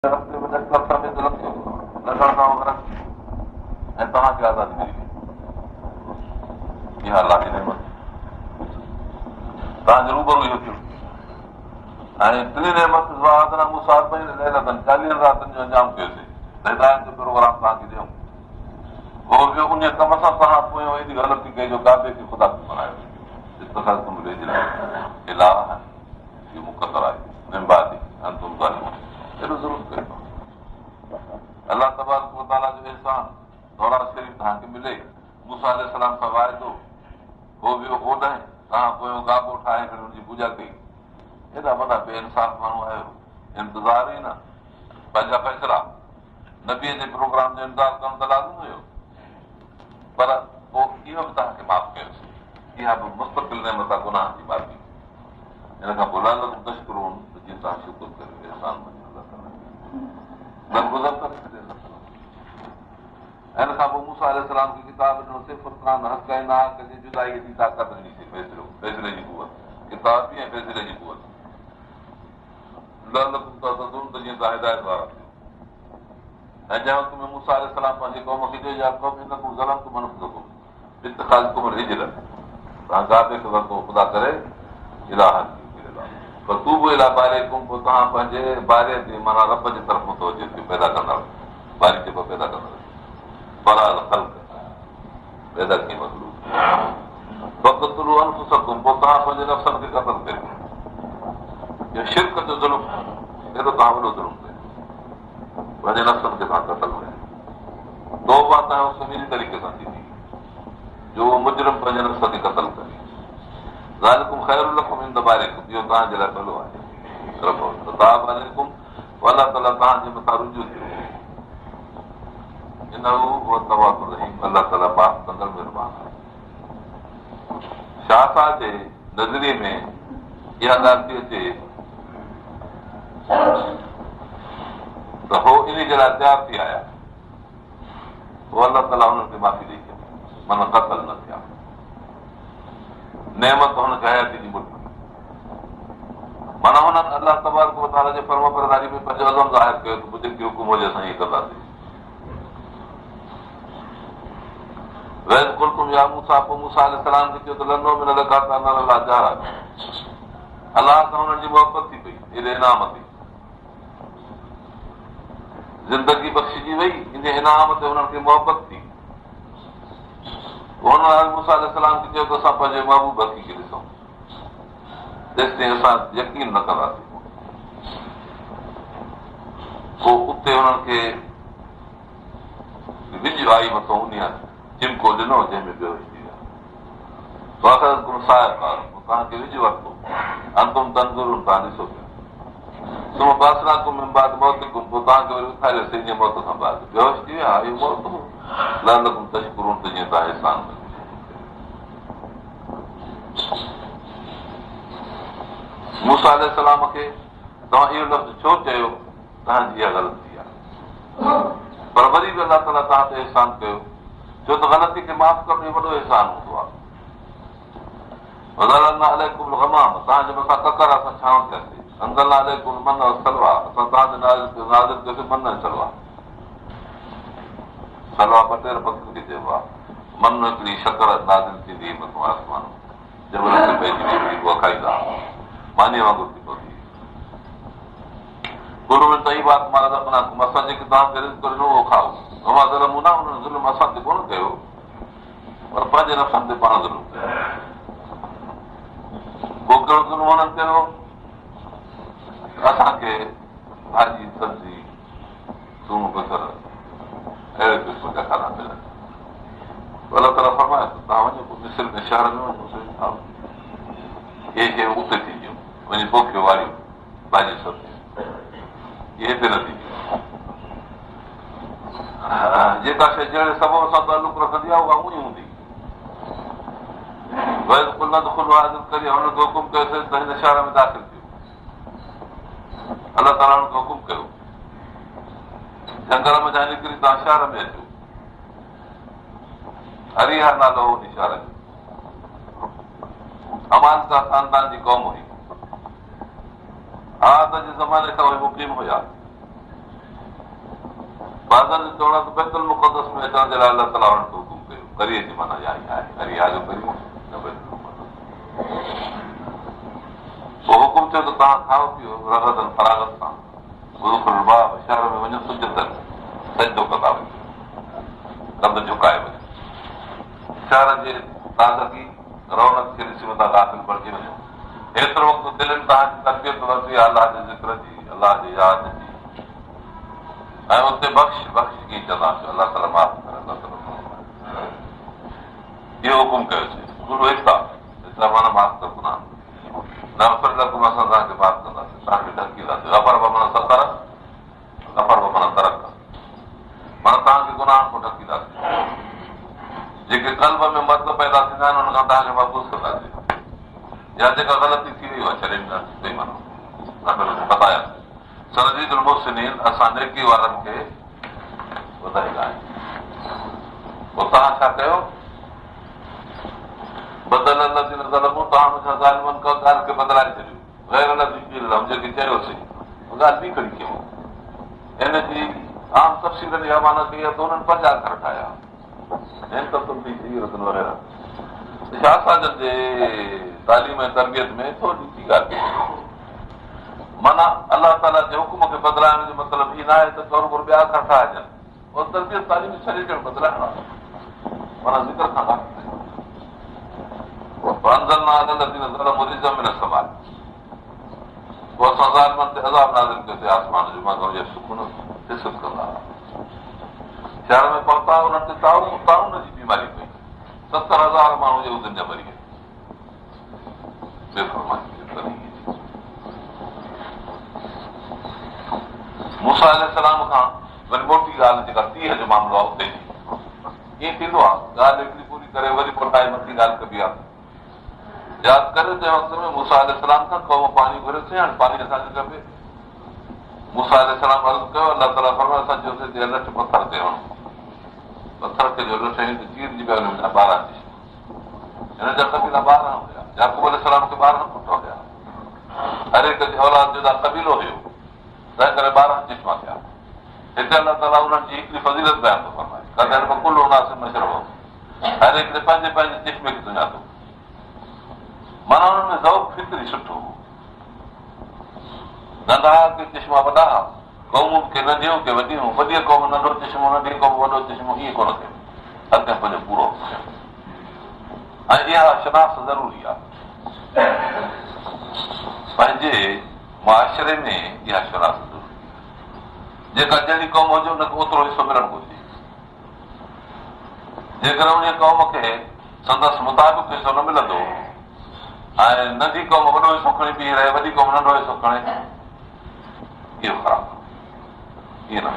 ऐं तव्हांखे आज़ादी मिली वई। इहा अलाह जी नेमत तव्हांजे रूबरू इहो थियो। ऐं टिनी नेमत 40 रातिनि जो अंजाम कयोसीं। हिदायत जो प्रोग्राम तव्हांखे ॾियूं, उहो बि उन कम सां तव्हां पोइ एॾी ग़लती कई जो काबे खे ख़ुदा खे बणायो। मुक़दर आहे एॾो ज़रूरु कयो। अलाह तबारक व तआला जो एहसान दौरा शरीफ़ तव्हांखे मिले, मूसा अलैहिस्सलाम सां वाइदो, उहो बि ओॾां तव्हां पोइ गाबो ठाहे करे हुनजी पूॼा कई। हेॾा वॾा बेइंसाफ़ माण्हू आहियो, इंतज़ार ई न पंहिंजा फ़ैसिला नबीअ जे प्रोग्राम जो इंतज़ारु करणु त लाज़िम हुयो, पर पोइ इहो बि तव्हांखे माफ़ कयोसीं। इहा बि मुस्तक़िल नेमत आहे गुनाह जी माफ़ी। हिन खां पोइ तशकुरून जीअं तव्हां शुकुर कयो एहसान दरगुज़र करे छॾे। हिन खां पोइ मूसा अलैहिस्सलाम खे किताब ॾिनोसीं, फुरक़ान हक़ ऐं नाहक़ जी जुदाईअ जी ताक़त ॾिनीसीं, फ़ैसिले जी कुवत, किताब बि ऐं फ़ैसिले जी कुवत। लअलकुम तहतदून त जीअं तव्हां हिदायत वारा थियो। ऐं जंहिं वक़्त में मूसा अलैहिस्सलाम पंहिंजे क़ौम खे चयो, या क़ौम इन्नकुम ज़लमतुम अनफुसकुम बित्तिख़ाज़िकुम अल-इज्ल, तव्हां काबे खे वरितो ख़ुदा करे इलाहन फ़तूबू इला बारिकुम, पोइ तव्हां पंहिंजे बारे जे माना रब जी तरफ़ मुतवजो थियो, पैदा कंदड़ बारी खे पैदा कंदड़ बराल ख़ल्क़ पैदा कई मख़लूक़। फ़क़तुलू अनफुसकुम, पोइ तव्हां पंहिंजे नफ़्सनि खे क़त्ल कयो। इहो शिरक जो ज़ुल्म, एॾो तव्हां वॾो ज़ुल्म कयो, पंहिंजे नफ़्सनि खे तव्हां क़त्ल कयो। तौबा तव्हां सभिनी तरीक़े सां थींदी जो उहो मुजरिम पंहिंजे नफ़्स खे क़त्ल करे। ज़ालिकुम ख़ैरुल लकुम इंद बारिकुम, इहो तव्हांजे लाइ भलो आहे। ताब अलैकुम, अलाह ताला तव्हांजे मथां रुजू थियो। इन्नहु हुव तव्वाबुर रहीम, अलाह ताला माफ़ कंदड़ महिरबान आहे। शाह जे नज़रिए में इहा ॻाल्हि थी अचे त हो इन जे लाइ तयारु थी आया, पोइ अलाह ताला हुननि खे माफ़ी ॾेई छॾी, माना क़त्ल न थिया। नेमत हुनखे हयाती जी मुल्क, माना हुननि अलाह तबारक व तआला जे फर्माबरदारी में पंहिंजो अज़म ज़ाहिर कयो त जेकी हुकुम हुजे असां ईअं कंदासीं। वैद कुलतुम या मूसा, पोइ मूसा अलैहिस्सलाम खे चयो त लनो में न लॻा त न अलाह जारा, अलाह सां हुननि जी मोहबत थी पई, एॾे इनाम ते ज़िंदगी बख़्शिजी वई, इन इनाम ते हुननि खे मोहबत थी। हुन मूसा अलैहिस्सलाम खे चयो त असां पंहिंजे महबूब खे ॾिसूं, जेसिताईं असां यकीन न कंदासीं। पोइ उते हुननि खे विझ आई मथां उन चिमको ॾिनो जंहिंमें बेहोश थी विया। तव्हांखे विझ वरितो, अंतुम तंज़ुरून, तव्हां ॾिसो पिया। तुम बासराकुम मिन बाद मौतिकुम, पोइ तव्हांखे वरी उथारियोसीं इन मौत खां बाद, बेहोश थी विया। इहो मौत लअलकुम तशकुरून, त जीअं तव्हां एहसान कयो। मूसा अलैहिस्सलाम खे तव्हां इहो लफ़्ज़ छो चयो, तव्हांजी इहा ग़लती आहे, पर वरी बि अलाह ताला तव्हां ते एहसान कयो, छो त ग़लती खे माफ़ करणु इहो वॾो एहसान हूंदो आहे। तव्हांजे मथां ककर असां छांव कयासीं, अंज़लना अलैकुम मन व सलवा, असां तव्हांजे नाज़िल कयोसीं मन ऐं सलवा। सलवा 2 पखियुनि खे चइबो आहे, मन हिकिड़ी शकर नाज़िल थींदी मथां आसमान, जबल ते पइजी वेंदी, उहा खाईंदा मानीअ वांगुरु थी पवंदी। गुरू में तई बात मां रज़क़ना, असां जेके तव्हांखे रिज़्क़ ॾिनो उहो खाओ। अमा ज़ुल्म न, उन्हनि ज़ुल्म असां ते कोन कयो, पर पंहिंजे नफ़्सनि ते पाण ज़ुल्म कयो। पोइ कहिड़ो ज़ुल्म हुननि कयो, असांखे भाॼी सब्जी थूम बसर अहिड़े क़िस्म जा खाधा मिलनि। अलाह ताला फरमाए तव्हां वञो मिस्र में शहर में वञो, इहे शयूं उते थींदियूं, वञी पोखियो वारियूं भाॼी सब्जी, इहे हिते न थींदियूं। जेका शइ जहिड़े सबब सां तालुक रखंदी आहे उहा उहा ई हूंदी। हुनखे हुकुम कयोसीं त हिन शहर में दाख़िल थियो। अलाह ताला हुनखे हुकुम कयो जंगल में निकिरी तव्हां शहर में अचो। हरीहा नालो हो शहर जो, अमानता ख़ानदान जी क़ौम हुई। आद जे ज़माने खां उहे मुक़ीम हुया। बाज़नि जो चवण त बैतुल मुक़दस में अचण जे लाइ अलाह ताला वटि हुकुम कयो, करीअ जी माना इहा ई आहे, करिया जो करियो न बैतुल मुक़दस। पोइ हुकुम थियो त तव्हां खाओ पीओ रगदन फरागत सां, शहर में वञो सुजतनि सजदो कंदा वञो, कद झुकाए वञो, शहर जे ताज़गी रौनक खे ॾिसी वञा, दाख़िल बणिजी वञो। एतिरो वक़्तु दिलनि तव्हांजी तरबियत वरिती अलाह जे ज़िक्र जी, अलाह जी यादि जी, ऐं उते बख़्श कीअं चवंदासीं अलाह ताला माफ़ करे, इहो हुकुम कयोसीं। गुरू हिसा माना माफ़ कर गुनाह न असां तव्हांखे माफ़ कंदासीं, तव्हांखे ढकींदासीं। गफ़र माना सतर, गफ़र माना तरक, माना तव्हांखे गुनाह खां ढकींदासीं। जेके क़ल्ब में मर्द पैदा थींदा आहिनि हुन खां तव्हांखे महफ़ूज़ कंदासीं, या जेका ग़लती थी वई उहा छॾे ॾींदासीं, बतायासीं। सनजीदुल मुहसिनीन, असां नेकी वारनि खे वधाईंदा आहियूं। पोइ तव्हां छा कयो? बदल लज़ीन ज़लमू, तव्हां मुंहिंजा ज़ालिमनि का ॻाल्हि खे बदिलाए छॾियो, गैर लज़ी क़ील लहुम, जेके चयोसीं ॻाल्हि ॿी खणी कयूं। इन जी आम तफ़सीलनि जी माना कई आहे त हुननि 50 घर ठाहिया वग़ैरह। असांजनि जे तालीम ऐं तरबियत में थोरी सी ॻाल्हि माना अलाह ताला जे हुकुम खे बदिलाइण जो मतिलबु हीउ न आहे त तौर पर ॿिया घर ठाहिजनि, और तरबियत तालीम छॾे ॾियणु बदिलाइणो आहे, माना ज़िक्र खां ॻाल्हि संभाल। पोइ असां ज़ालिमनि ते अज़ाब नाज़िल कयोसीं आसमान जो, मां सुकून हिसत कंदा। शहर में पहुता उन्हनि ते ताउन जी बीमारी पई, 70,000 माण्हू यहूदियुनि जा मरी विया। मूसा अलैहिस्सलाम खां वरी मोटी ॻाल्हि जेका 30 जो मामिलो आहे उते ईअं थींदो आहे, ॻाल्हि हिकिड़ी पूरी करे वरी मोटाए मथी ॻाल्हि कबी आहे। यादि करे तंहिं वक़्त में मूसा अलैहिस्सलाम खां क़ौम पाणी घुरियोसीं, हाणे पाणी असांखे खपे। मूसा अलैहिस्सलाम अर्ज़ु कयो, अलाह ताला फरमायो असां चयोसीं लठ पथर ते हणो, पथर ते जो लठ चीरजी पिया वञनि 12 हिन जा कबीला 12 हुया। याकूब अलैहिस्सलाम खे 12 पुट हुया, हर हिक जी औलाद जो कबीलो हुयो, तंहिं करे 12 चिश्मा थिया। हिते अलाह ताला उन्हनि जी हिकिड़ी फज़ीलत बयान थो फरमाए, कॾहिं कुल उनासिब मशरब, हर हिकिड़े पंहिंजे पंहिंजे चिश्मे खे सुञातो, माना हुननि में ज़ौक़ फितरी सुठो हो। नंढा के चिश्मा वॾा, क़ौमुनि खे नंढियूं के वॾियूं, वॾी क़ौम नंढो चिश्मो, नंढी क़ौम वॾो चिश्मो, ईअं कोन थिए, हर कंहिं पंहिंजो पूरो। ऐं इहा शनाख़्त ज़रूरी आहे, पंहिंजे मुआशिरे में इहा शनाख़्त ज़रूरी आहे। जेका जहिड़ी क़ौम हुजे हुनखे ओतिरो हिसो मिलणु घुरिजे। जेकर उन क़ौम खे संदसि मुताबिक़ हिसो न मिलंदो ऐं नंढी क़ौम वॾो हिसो खणी बीह रहे, वॾी क़ौम नंढो हिसो खणे, इहो ख़राबु आहे, इएं न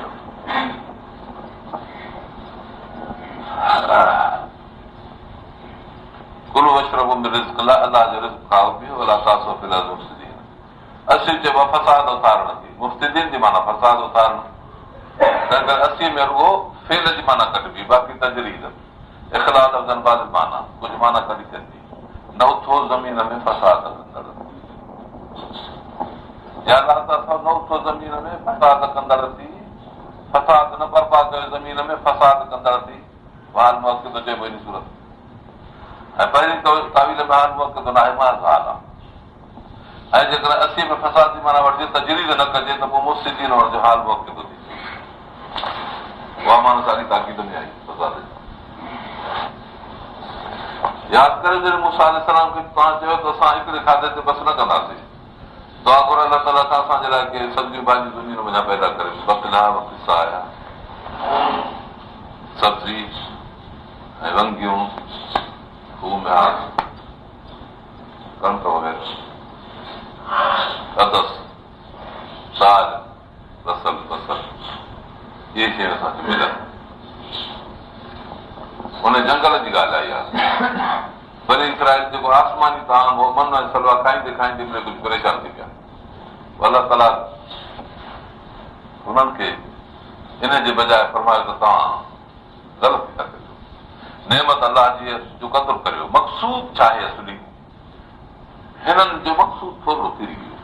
कुलू वशरबू मिन रिज़्क़िल्लाह, अलाह जो रिज़्क़ खाओ पीओ, वला तासौ फिल अर्ज़ि मुफ़्सिदीन। असी चइबो फसाद उतारण थी, मुफ़्सिदीन जी माना फसाद उतारण, तंहिं करे असी में रुगो फेल जी माना कढबी, बाक़ी तजरीद इख़लाल लफ़्ज़नि बाद माना कुझु माना कढी कढबी। न उथो ज़मीन में फसाद कंदड़, या न उथो ज़मीन में फसाद कंदड़ थी, फसाद न बर्पा कयो ज़मीन में फसाद कंदड़ थी, हाल मौक़े थो चइबो इन सूरत। ऐं पहिरीं तावील में हाल मौक़े थो न आहे, मां हाल आहे। ऐं जेकर 80 में फसाद जी माना वठिजे, तजरीद न कजे, त पोइ मुफ़्सिदीन जो हाल मौक़े थो थी। उहा माना सारी ताक़ीद में आई फसाद जी। यादि करे जॾहिं मूसा अलैहिस्सलाम खे तव्हां चयो त असां हिकिड़े खाधे ते बसि न कंदासीं, दुआ घुर अलाह ताला खां असांजे लाइ के सब्जियूं भाॼियूं ज़मीन में पैदा करे, बकला किसा आया, सब्जी ऐं वंगियूं, थूम, कणिक वग़ैरह, अदस, साग, रसल, बसर, इहे शयूं असांखे मिलनि। उन जंगल जी ॻाल्हि आई आहे। वरी इसराइल जेको आसमानी ताम हो, मन ऐं सलवा खाईंदे खाईंदे में कुझु परेशान थी पिया। अलाह ताला हुननि खे इन जे बजाए फरमायो त तव्हां ग़लति था कयो, नेमत अलाह जी जो क़दुरु करियो। मक़सूद छा आहे असली? हिननि जो मक़सूद थोरो फिरी वियो,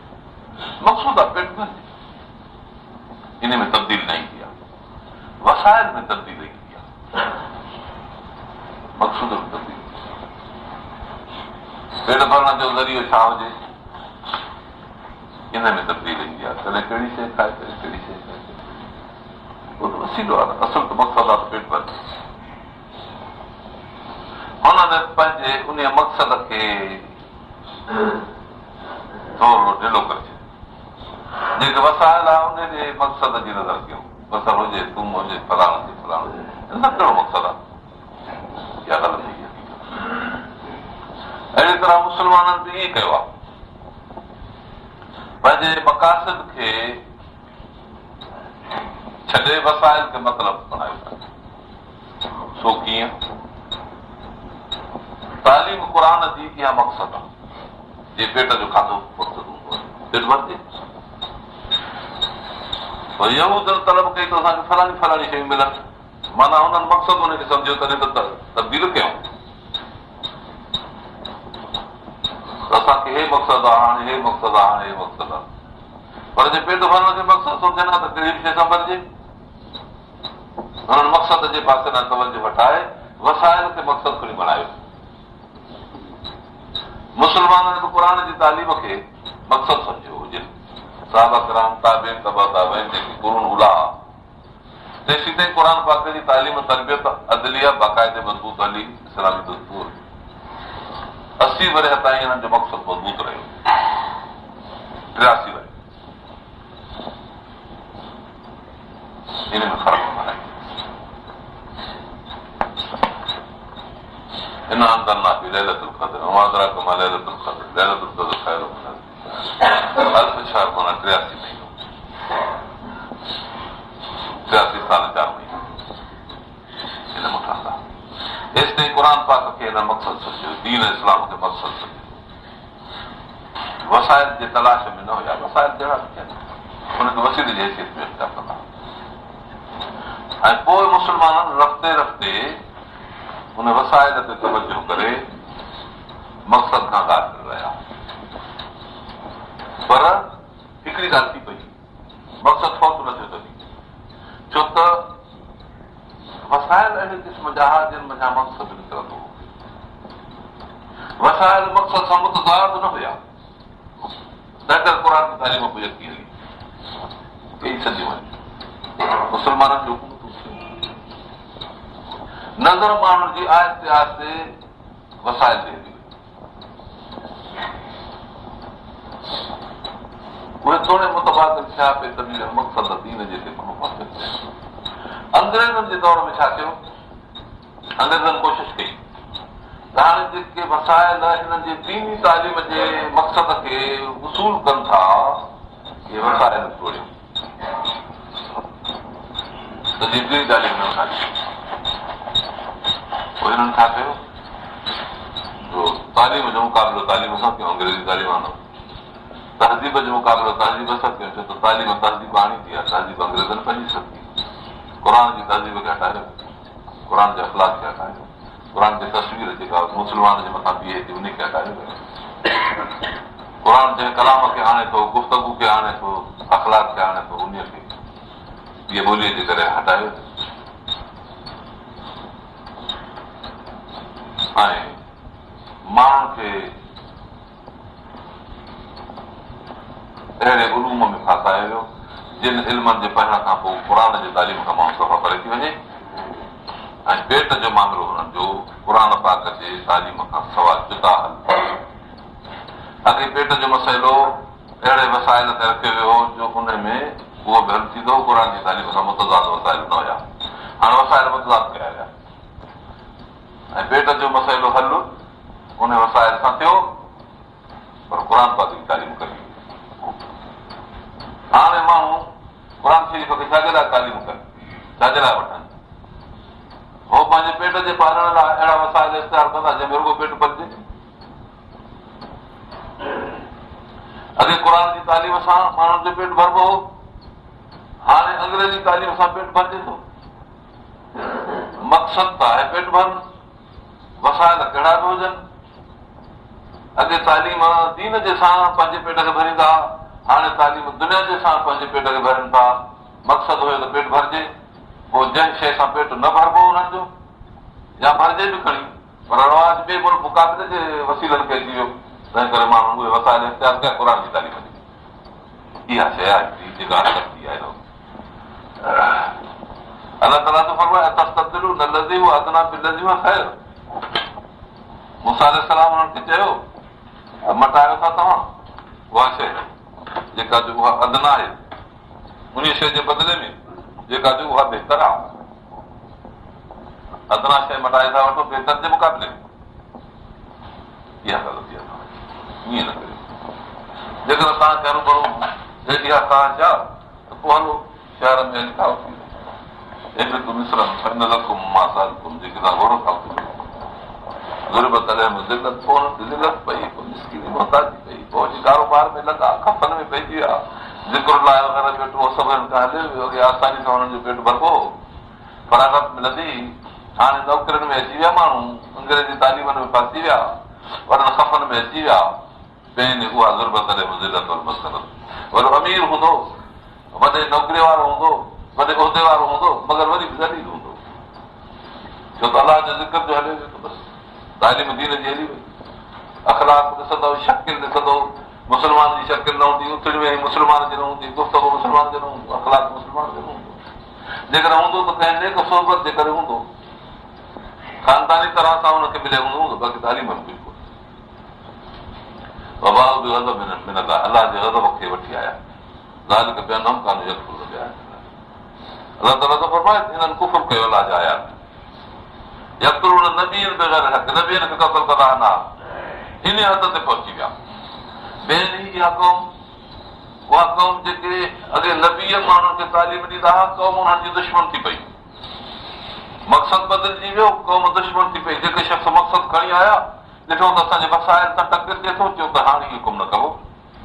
मक़सूद आहे पेट इन में तब्दील न ईंदी आहे। वसाइल में तब्दीली ईंदी आहे, मक़सूद में तब्दीली। पेट भरण जो ज़रियो छा हुजे, इन में तब्दीली ईंदी आहे। कॾहिं कहिड़ी शइ खाए, कॾहिं कहिड़ी शइ खाए, उहो त वसीलो आहे। असुल त मक़सदु आहे पेट भरिजे। हुननि पंहिंजे उन मक़सद खे थोरो ढिलो करे छॾियो। जेके वसाइल आहे उन जे मक़सद जी नज़र कयूं। बसर हुजे, थूम हुजे, फलाणो हुजे, फलाणो हुजे, न कहिड़ो मक़सदु आहे, इहा ग़लति आहे। अहिड़ी तरह मुस्लमाननि बि ईअं कयो आहे, पंहिंजे मक़ासिद खे छॾे वसाइल खे मतिलबु बणायो। सो कीअं? तालीम क़ुरान जी इहा मक़सदु आहे, जे पेट जो खाधो मक़सदु हूंदो आहे, पेट भरिजे। यहूदनि तलब कई त असांखे फलाणी फलाणी शयूं मिलनि, माना हुननि मक़सदु हुनखे सम्झो तॾहिं त तब्दील कयूं। असांखे हे मक़सदु आहे, हाणे हे मक़सदु आहे, हाणे हे मक़सदु आहे। पर जे पेट भरण खे मक़सदु सम्झनि त कहिड़ी बि शइ संभलिजे। हुननि मक़सद जे पासे न तवजो हटाए वसाइल खे मक़सदु खणी बणायो। मुस्लमाननि बि क़ुरान जी तालीम खे मक़सदु सम्झियो हुजे। साहबा कराम, ताबीन, तबा ताबीन, जेकी कुरून उला तेसीं ताईं क़ुरान पाक जी तालीम, तरबियत, अदलिया बाक़ाइदे मज़बूत हली। इस्लामी दस्तूर 80 वरह ताईं हिननि जो मक़सदु मज़बूत रहियो। 83 वरह इन में फ़र्क़ु आहे। इन अंदरना फी लैलतुल क़द्र वमा अदराक मा लैलतुल क़द्र लैलतुल क़द्र खैरुम मिन अल्फ शहर माना 83 महीनो 83 साल 4 महीना इन मुठंदा। इस ताईं क़ुरान पाक खे हिन मक़सदु सम्झियो, दीन इस्लाम खे मक़सदु सम्झियो। वसाइल जे तलाश में न हुया, वसाइल जहिड़ा बि थियनि हुनखे वसीले जी हैसियत में इख्तियार कंदा। ऐं पोइ मुस्लमाननि रफ़्ते रफ़्ते हुन वसाइल ते तवजो करे मक़सद खां ग़ाफ़िल रहिया। पर हिकिड़ी ॻाल्हि थी पई, मक़सदु फौत न थियो तॾहिं, छो त वसाइल अहिड़े क़िस्म जा हुआ जिन मथां मक़सदु निकिरंदो हो। वसाइल मक़सद सां मुतज़ाद न हुया, तंहिं करे क़ुरान जी तालीम पोइ यकी हली कई सदी वञे। मुस्लमाननि जो नज़र माण्हुनि जी आहिस्ते आहिस्ते वसाइल ते हली उहे थोरे मुतबादिल थिया पे तॾहिं मक़सद दीन जे ते कोन पहुचे। अंग्रेज़नि जे दौर में छा कयो, अंग्रेज़नि कोशिशि कई त हाणे जेके वसाइल हिननि जे दीनी तालीम जे मक़सद खे वसूल कनि था, इहे वसाइल तोड़ियो त जी दीनी तालीम न था। पोइ हिननि छा कयो, जो तालीम जो मुक़ाबिलो तालीम सां कयूं, अंग्रेज़ी तालीम आनो, तहज़ीब जो मुक़ाबिलो तहज़ीब सां कयूं, छो त तालीम तहज़ीब आणी थी आहे, तहज़ीब अंग्रेज़नि पंहिंजी सघी। क़ुरान जी तहज़ीब खे हटायो, क़ुरान जे अख़लाक़ खे हटायो, क़ुरान जी तस्वीर जेका मुस्लमान जे मथां बीहे थी उनखे हटायो। क़ुरान जे कलाम खे आणे थो, गुफ़्तगू खे आणे थो, अख़लाक़ खे आणे थो, उन खे ॿिए ॿोलीअ जे करे हटायो। ऐं माण्हुनि खे अहिड़े उलूम में फासायो वियो जिन इल्मनि जे पढ़ण खां पोइ क़ुरान जे तालीम खां माण्हू सफ़ा करे थी वञे। ऐं पेट जो मामिलो हुननि जो क़ुरान पाक जे तालीम खां सवाइ जुदा हल। अॻे पेट जो मसइलो अहिड़े वसाइल ते रखियो वियो हो जो उन में उहो बि हल थींदो, क़ुरान जी तालीम खां मुतज़ाद वसाइल न हुया। हाणे वसाइल मुतज़ाद कया विया ऐं पेट जो मसइलो हल उन वसाइल सां थियो, पर क़ुरान पाक जी तालीम कई। हाणे माण्हू क़ुरान शरीफ़ खे छाजे लाइ तालीम कनि, छाजे लाइ वठनि? हो पंहिंजे पेट जे पालण लाइ अहिड़ा वसाइल इख़्तियार कंदा जंहिंमें रुॻो पेट भरिजे। अॻे क़ुरान जी तालीम सां माण्हुनि जो पेट भरबो हो, हाणे अंग्रेज़ी तालीम सां पेट भरिजे थो। मक़सदु त आहे पेट भरणु, वसाइल कहिड़ा बि हुजनि। अॻे तालीम दीन जे सां पंहिंजे पेट खे भरींदा, हाणे तालीम दुनिया जे सां पंहिंजे पेट खे भरनि था। मक़सदु हुयो त पेट भरिजे, पोइ जंहिं शइ सां पेट न भरबो उन्हनि जो या भरिजे बि खणी पर रवाज ॿिए मुक़ाबले जे वसीलनि खे अची वियो तंहिं करे माण्हू उहे वसाइल इख़्तियार कया क़ुर जी तारीफ़ ॾिनी इहा शइ आहे जेका सख़्ती आहे अलाह ताला तो फरमाए तस्तब्दिलू न लज़ी वो अदना बिलज़ी व ख़ैर मूसा अलैहिस्सलाम उन्हनि खे चयो मटायो था तव्हां उहा शइ जेका जो उहा अदना आहे उन शइ जे बदिले में जेका जो उहा बहितर आहे अदना शइ मटाए था वठो बहितर जे मुक़ाबले में इहा ग़लती आहे ईअं न करियो जेकर तव्हांखे अनुभव हेॾी आहे तव्हां छा त पोइ हलो शहर में लिखाओ थी जेके तूं मिस्रम न लखुम मां सालकुम जेके तव्हां घोरो था ज़रूरत ज़िलत पोइ ज़िलत पई पोइ मिस्किनी मोहताजी पई पोइ कारोबार में लॻा खपनि में पइजी विया ज़िक्र लाइ वग़ैरह पेट उहो सभु खां हलियो वियो अॻे आसानी सां हुननि जो पेट भरबो फरागत मिलंदी हाणे नौकरियुनि में अची विया माण्हू अंग्रेजी तालीमनि में फासी विया वॾनि खपनि में अची विया पंहिंजी उहा ज़रूरत ज़िलत और मसरत वरी अमीर हूंदो वॾे नौकरीअ वारो हूंदो वॾे उहिदे वारो हूंदो मगर वरी बि ज़लील हूंदो छो त अलाह जो ज़िक्र जो हले वियो त बसि तालीम दीन जी हली वई अख़लाक ॾिसंदो शकिल ॾिसंदो मुस्लमान जी शकिल न हूंदी उथड़ी वेही मुस्लमान जी न हूंदी गुफ़्तगू मुस्लमान जो न हूंदो अख़लाक मुस्लमान जो न हूंदो जेकर हूंदो त कंहिं नेक सोहबत जे करे हूंदो ख़ानदानी तरह सां हुनखे मिलियो हूंदो बाक़ी तालीम में बिल्कुलु बाबा बि गज़ब में अलाह जे गज़ब खे वठी आया ज़ालिक बिअन्नहुम कानू यकफुरून बिआयातिल्लाह अलाह ताला तो फरमाए हिननि कुफ़्र कयो अलाह जा आयात यक़्तुलून नबिय्यन बिग़ैर हक़ नबियन खे क़त्ल कंदा आहिनि हिन हद ते पहुची विया ॿियनि इहा क़ौम उहा क़ौम जेके अॻे नबीअ माण्हुनि खे तालीम ॾींदा हुआ क़ौम उन्हनि जी दुश्मन थी पई मक़सदु बदिलजी वियो क़ौम दुश्मन थी पई जेके शख़्स मक़सदु खणी आया ॾिठो त असांजे वसाइल सां टकर थिए थो चयो त हाणे इहो कमु न कबो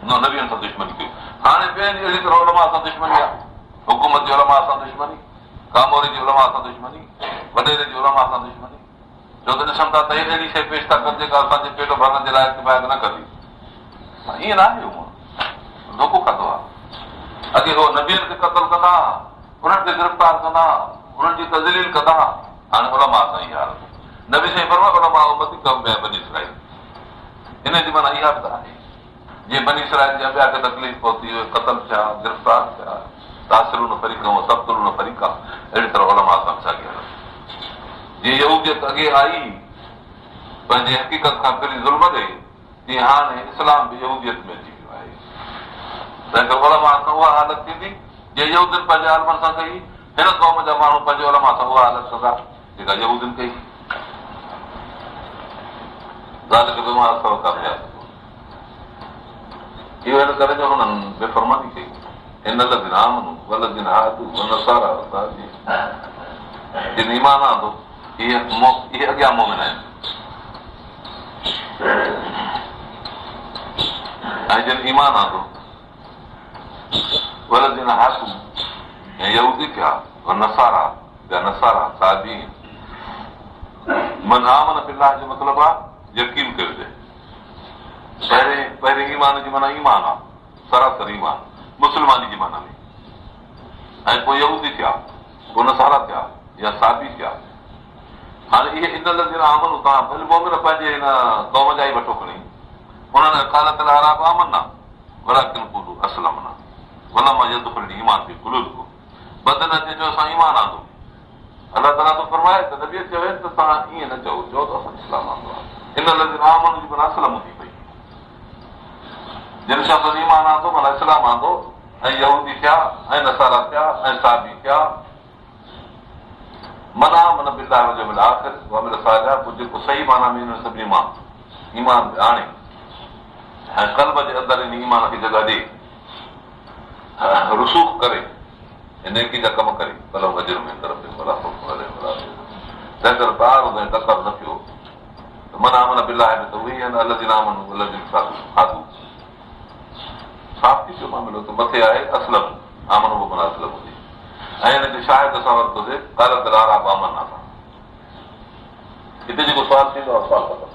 न नबियनि सां दुश्मनी कयो हाणे ॿियनि अहिड़ी तरह उलमा सां दुश्मनी आहे हुकूमत जी उलमा सां दुश्मनी कामोरी जी उलमा सां दुश्मनी वॾेरे जी उलमा सां दुश्मनी छो त ॾिसनि था त अहिड़ी शइ पेश था कनि जेका असांजे पेट भरण जे लाइ किफ़ायत न कंदी ईअं न आहे धोखो खाधो आहे अॻे हो नबियनि खे क़त्ल कंदा उन्हनि खे गिरफ़्तार कंदा उन्हनि जी तज़लील कंदा हाणे उलमा सां इहा हालत नबी साईं फरमाए उलमा उम्मती कम में बनी इसराईल हिन जी माना इहा बि त आहे जीअं बनी इसराईल जे अंबिया खे तकलीफ़ पहुती क़त्ल थिया गिरफ़्तार थिया तासिरून फरीक़ तब्तरून फरीक़ा अहिड़ी तरह उलमा सां साॻी हालत जीअं यहूदियत अॻे आई पंहिंजी हक़ीक़त खां फिरी ज़ुल्म ॾे तीअं हाणे इस्लाम बि यहूदियत में अची वियो आहे तंहिं करे उलमा सां उहा हालत थींदी जीअं यहूदियुनि पंहिंजे आलमनि सां कई हिन क़ौम जा माण्हू पंहिंजे उलमा सां उहा हालत कंदा जेका यहूदियुनि कई ज़ालिक बिमा असर कंदा इहो हिन करे जो हुननि बेफ़रमानी कई हिन लज़ीना आमनू वलज़ीना हादू वनसारा जिन ईमान आंदो इहे अॻियां मोमिन आहिनि ऐं जिन ईमान आंदो वलज़ीना हादू ऐं यहूदी थिया नसारा ॿिया नसारा सादी मन आमन बिल्लाह जो मतिलबु आहे यकीन करिजे पहिरें ईमान जी माना ईमान आहे सरासर ईमान मुस्लमानी जी माना में ऐं पोइ यहूदी थिया पोइ नसारा थिया या सादी थिया हाणे इहे इन लज़ीना आमनू तव्हां भले मोमिन पंहिंजे हिन क़ौम जा ई वठो खणी उन्हनि कालत अराब आमना वलाकिन क़ूलू असलमना वलमा यदखुल ईमान फी क़ुलूबिकुम बदन अचे जो असां ईमान आंदो अलाह ताला तो फरमाए त नबी चयो त तव्हां ईअं न चओ त असां इस्लाम आंदो आहे इन लज़ीना आमनू जी माना असलम थी पई जिन शख़्स ईमान आंदो माना इस्लाम आंदो ऐं यहूदी थिया ऐं नसारा थिया ऐं सादी थिया मना मन बिल्लाह जो मिल आख़िर वमिल सालिहा पोइ जेको सही माना में इन्हनि सभिनी मां ईमान आणे ऐं क़ल्ब जे अंदरि इन ईमान खे जॻह ॾे रुसूख़ करे नेकी जा कम करे भलो वज़ीर में तरफ़ तंहिं करे ॿार ऐं तकर न पियो मना मन बिल्लाह में त उहे आहिनि अलज़ीना आमनू वलज़ीना हादू साफ़ थी पियो मामिलो त मथे आहे असलम आमनू बि माना असलम हुजे ऐं हिनखे शायदि असां वरितोसीं कालत अराब आमना सां हिते जेको सुवालु थींदो आहे सुवालु कंदो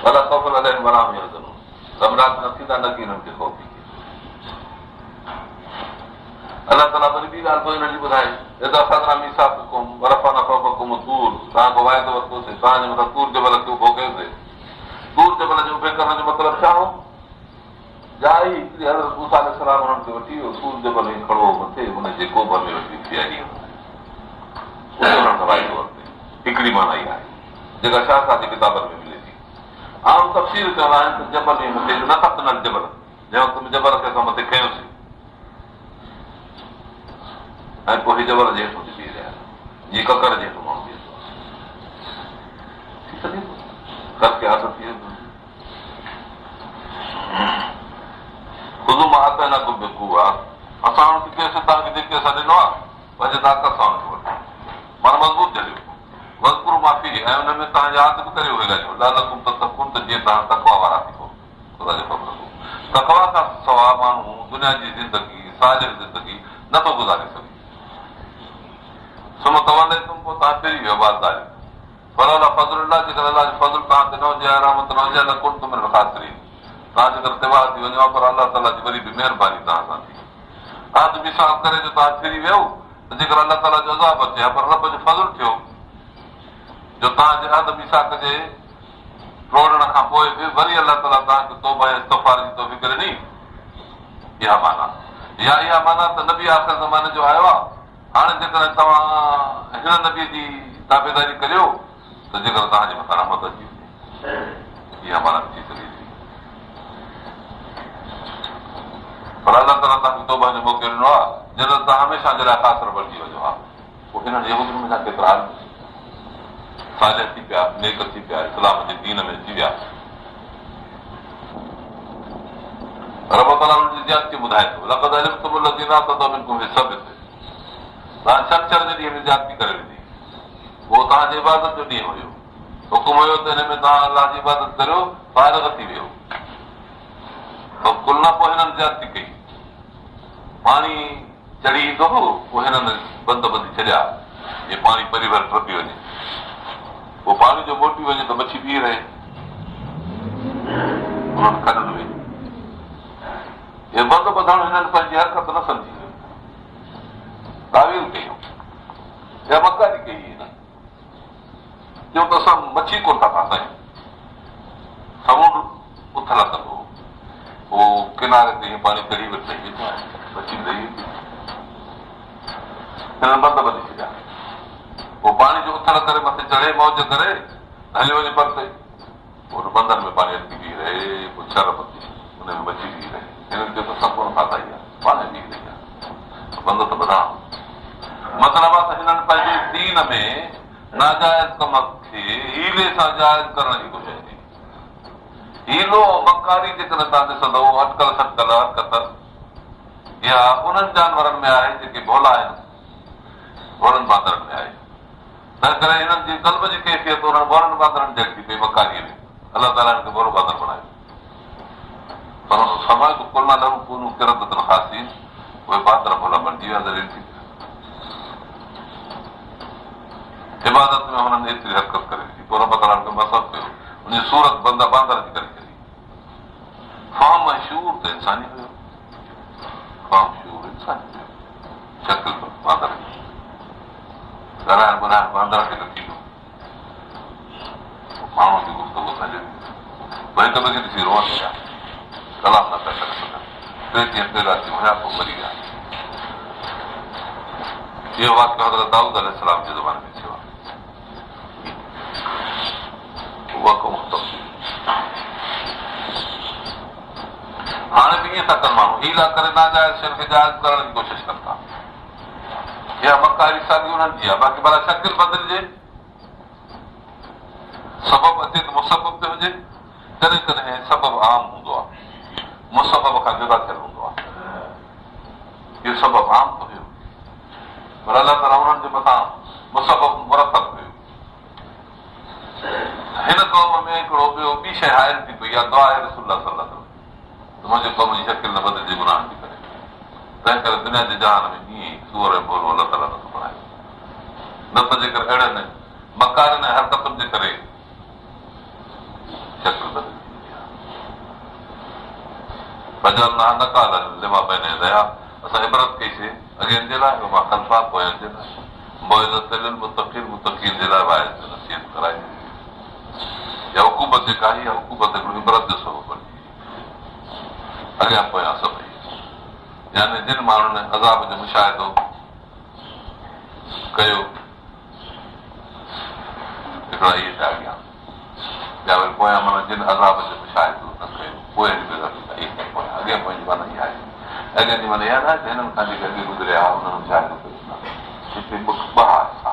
भला ख़ौफ़ अलैहिम वला हुम यहज़नून घबराहट न थींदा न की हिननि खे ख़ौफ़ थी अलाह ताला वरी ॿी ॻाल्हि पोइ हिननि जी ॿुधाए तव्हांखो वाइदो वरितोसीं तव्हांजे मथां तूर जबल खे उभो कयोसीं। तूर जबल जे उभे करण जो मतिलबु छा हो? जाइ हज़रत मूसा अलैहिस्सलाम हुननि खे वठी वियो, तूर जबल ई खड़ो मथे हुनजे गोबर में वठी वाइदो वरिते। हिकिड़ी माना इहा आहे जेका शाह सादी किताबनि में मिले थी। आम तफ़सील चवंदा आहिनि त जबल जे मथे न खतनल जबल, जंहिं वक़्तु में जबल खे असां मथे खयोसीं ऐं पोइ ही जबल जे हेठि बीह रहिया जीअं ककर जे हेठि माण्हू बीहंदो आहे। ख़ुदि मां हथ न को बिकू आहे असां जेके असां ॾिनो आहे पंहिंजे ताक़त सां वठो माना मज़बूत जलियो मज़बूर माफ़ी ऐं हुन में तव्हां यादि बि करे उहे ॻाल्हियूं लालकुम त जीअं तव्हां तकवा वारा थी पोइ तकवा खां सवाइ माण्हू दुनिया जी ज़िंदगी साजिद ज़िंदगी नथो गुज़ारे सघे। सुम्ह तवले तुम पोइ तव्हां फिरी वियो बाज़ारि फज़ल जेकर अलाह जो फज़ल तव्हां ते न हुजे रहमत न हुजे न कोन तुम ख़ासिरी तव्हां जेकर त्योहार थी वञो पर अलाह ताला जी वरी बि महिरबानी तव्हां सां थी आज मिसाल करे जो तव्हां फिरी वियो त जेकर अलाह ताला जो अज़ाब अचे पर रब जो फज़ल थियो जो तव्हांजे अध मिसाक जे रोड़ण खां पोइ बि वरी अलाह ताला तव्हांखे तौबा इस्तग़फ़ार जी तौफ़ीक़ ॾिनी। इहा माना त नबी आख़िर ज़माने जो आयो आहे। हाणे जेकॾहिं तव्हां हिन नबीअ जी ताबेदारी करियो त जेकर तव्हांजे मथां रहमत अची वञे इहा माना थी सघे थी। पर अलाह ताला तव्हांखे तौबा जो मौक़ो ॾिनो आहे जॾहिं तव्हां हमेशह जे लाइ ख़ासि बणिजी वञो आहे। पोइ हिननि जे हुकुम सां केतिरा सालिह थी पिया नेक थी पिया इस्लाम जे दीन में अची विया। रब ताला हुननि जी ज़ियादती ॿुधाए थो लक़द अलिमतुम लज़ीना अतदौ मिनकुम बिस्सब्त तव्हां छंछर जे ॾींहं में ज़ियादती करे विधी उहो तव्हांजी इबादत जो ॾींहुं हुयो। हुकुम हुयो त हिन में तव्हां अलाह जी इबादत करियो फारिग़ थी वियो कुल न पोइ हिननि ज़ियादती कई पाणी चढ़ी ईंदो हो पोइ हिननि बंदि ॿधी छॾिया इहे पाणी परिभर टपी वञे पोइ पाणी जो मोटी वञे त मच्छी बीह रहे उन्हनि कढनि में इहे बंदि ॿधणु हिननि पंहिंजी हरकत न सम्झी तावील कयूं या मकारी कई जो त असां मच्छी कोन था फासायूं समुंड उथल कंदो उहो किनारे ते पाणी चढ़ी वेठो मच्छी रही हिननि बंदि ॿधी छॾिया पोइ पाणी जो उथल करे मथे चढ़े मौज करे हली वञे परते पोइ बंदनि में पाणी अटकी बीह रहे पोइ छर पती हुन में मच्छी बीह रहे हिननि खे त असां कोन फासाई आहे पाणी बीह रही आहे बंदि त ॿधा मतिलब आहे त हिननि पंहिंजे दीन में नाजाइज़ कम खे हीले सां जाइज़ करण जी कोशिशि कई। हीलो मकारी जेकॾहिं तव्हां ॾिसंदव अटकल सटकल हरकत इहा उन्हनि जानवरनि में आहे जेके भोला आहिनि वणनि बांदरनि में आहे तंहिं करे हिननि जी क़ल्ब जी कैफ़ियत उन्हनि वणनि बांदरनि जहिड़ी थी पई मकारीअ में अलाह ताला हिन खे भोलो बांदर बणायो पर समय कुल न लहू किरत ख़ासी उहे बांदर भोला बणिजी विया दलील थी इबादत में हुननि एतिरी हरकत करे ॾिठी पोइ रब ताला खे मसब कयो उन सूरत बंदा बांदर जी करे छॾी फाम ऐं शूर त इंसानी हुयो फाम शूर इंसानी हुयो शकिल बांदर ॻाल्हाइण ॿुधाइण बांदर खे न थींदो माण्हू जी गुफ़्तगू सॼे भई हिक ॿिए खे ॾिसी रोअनि पिया कलाम न पिया करे सघनि टे ॾींहं ते राति हुया पोइ मरी विया। इहो वाक़ियो हज़रत दाऊद अलैहिस्सलाम जे ज़माने में थियो आहे। हाणे बि ईअं था कनि माण्हू हीला करे नाजाइज़ शयुनि खे जाइज़ करण जी कोशिशि कनि था इहा मकारी साॻी उन्हनि जी आहे बाक़ी भला शकिल बदिलिजे सबबु अचे त मुसबब ते हुजे कॾहिं कॾहिं सबबु आम हूंदो आहे मुसबब खां जुदा थियलु हूंदो आहे इहो सबबु आम थो हुयो पर अलाह ताला उन्हनि जे मथां मुसबब मुरतब कयो। हिन क़ौम में हिकिड़ो ॿियो ॿी शइ हाइल थी पई आहे दुआ आहे रसूल सल्लल्लाहु अलैहि वसल्लम मुंहिंजे क़ौम जी शकिल न बदिलिजे गुनाह थी करे तंहिं करे दुनिया जे जहान में ईअं सूर ऐं बोलो अलाह ताला नथो बणाए न त जेकर अहिड़नि मकारनि ऐं हरकतुनि जे करे शकिल बदिलिजी वई आहे न काल लिमा पइने रहिया असां इबरत कईसीं अॻियनि जे लाइ मां ख़ल्फ़ा पोयनि जे लाइ मुतक़ीन जे लाइ नसीहत कराई या हुकूमत जेका आई आहे हुकूमत हिकिड़ो इबरत जो सबबु बणी अॻियां पोयां सभई यानी जिन माण्हुनि अज़ाब जो मुशाहिदो कयो हिकिड़ा इहे थिया अॻियां या वरी पोयां माना जिन अज़ाब जो मुशाहिदो न कयो पोइ अॻियां पोइ माना इहा आहे अॻियां जी माना इहा न आहे त हिननि खां जेके अॻे गुज़रिया हुआ हुननि मुशाहिदो कयो हिते ॿ हिसा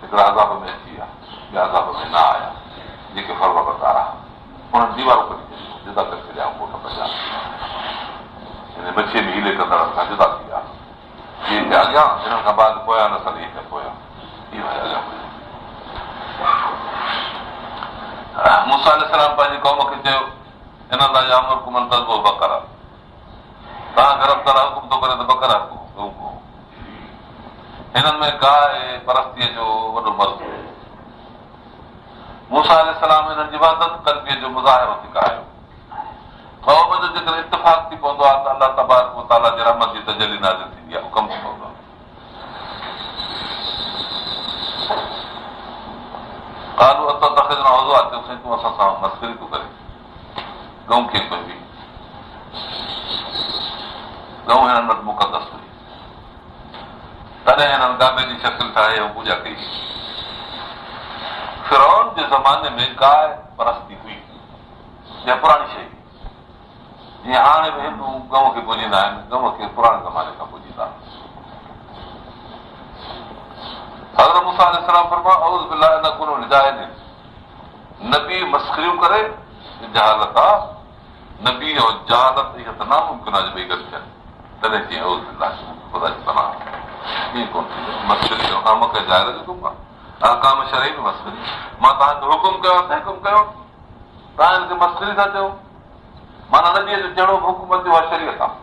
हिकिड़ा अज़ाब में अची विया ॿिया अज़ाब में न आया जेके फर्वबरदार हुआ उन्हनि दीवारूं कढी जुदा करे छॾिया कोट बचा हिन बचे में हीले कंदड़नि खां जुदा थी विया इहे थिया अॻियां हिननि खां बाद पोयां नसल इहे थिया पोयां इहो आहे अॻियां मूसा अलैहिस्सलाम पंहिंजी क़ौम खे चयो इन लाइ यामुरकुम तज़्बो बकर तव्हां गरम तरह हुकुम थो करे त बकर हिननि में गाहि परस्तीअ जो वॾो मर्ज़ मूसा अलैहिस्सलाम हिननि जी इबादत कल्बीअ जो मुज़ाहिरो थी करायो क़ौम जो जेकर इत्तिफ़ाक़ थी पवंदो आहे त अलाह तबारक व तआला जे रहमत जी तजली नाज़िल थींदी आहे हुकम थी पवंदो आहे क़ालू अततख़िज़ुना हुज़ुआ चयोसीं तूं असां सां मस्करी थो करे गऊं खे कोई बि गऊं हिननि वटि मुक़दस हुई तॾहिं हिननि गाबे जी शकिल ठाहे ऐं पूॼा कई फिरौन जे ज़माने में गाहि परस्ती हुई या पुराणी शइ जीअं हाणे बि हिंदू गऊं खे पूॼींदा आहिनि गऊं खे पुराणे ज़माने खां पूॼींदा हज़रत मूसा अलैहिस्सलाम फरमायो अऊज़ बिल्लाहि न कुनु लिजाहिलिन नबी मस्खरियूं करे जहालत आहे नबी ऐं जहालत इहा त नामुमकिन आहे ॿई गॾु थियनि तॾहिं चई अऊज़ बिल्लाहि ख़ुदा जी पनाह ईअं कोन थींदो मस्खरी अहकाम खे ज़ाहिर जो कमु आहे अहकाम शरई में मस्खरी मां तव्हांखे हुकुम कयो त हुकुम कयो तव्हां हिनखे मस्खरी था चयो माना नबीअ जो जहिड़ो हुकूमत जो आहे शरीयत आहे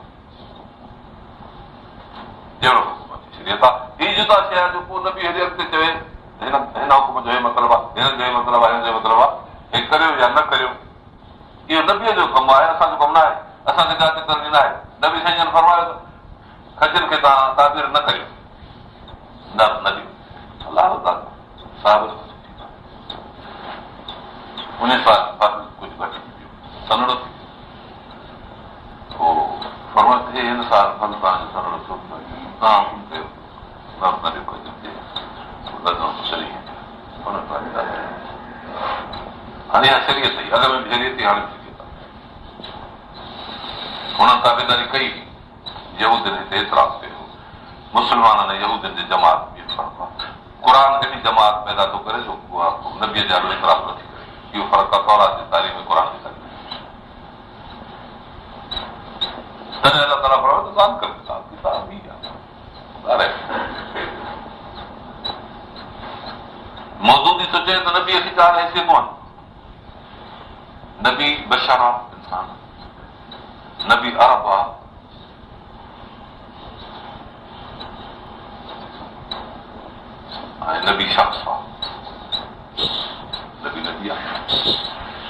जहिड़ो हुकूमत जी शरीयत आहे हीअ जुदा शइ आहे जो पोइ नबी हेॾे अॻिते चवे हिन हुकुम जो हे मतिलबु आहे हिन जो हे मतिलबु आहे हिन जो मतिलबु आहे हे करियो या न करियो इहो नबीअ जो कमु आहे असांजो कमु न आहे असांखे जांच करणी न आहे नबी साईं फरमायो त खजनि खे तव्हां ताबीर न करियो न नबी अलाह साहिब उन सां कुझु घटि थी पियो सनड़ो थी पोइ फरमायो त हिन साल फल तव्हांजो सनड़ो छो तव्हां हुकुम कयो हाणे इहा शरीयत हुई अॻ में बि शरीयत हुई हाणे बि शरीयत आहे हुननि ताबेदारी कई यहूदियुनि हिते एतिराज़ कयो मुस्लमाननि ऐं यहूदियुनि जे जमात में फ़र्क़ु आहे क़ुर अहिड़ी जमात पैदा थो करे जो उहा नबीअ जा एतिराज़ नथी करे इहो फ़र्क़ु आहे तौरात जी तारीख़ में क़ुर जी तारीख़ तॾहिं अलाह ताला फरमायो त दान करे किताब ई आहे मौजूदी सोचे त नबीअ खे चार हैसियतूं आहिनि नबी बशर आहे इंसान नबी अरब आहे ऐं नबी शख्स आहे नबी नबी आहे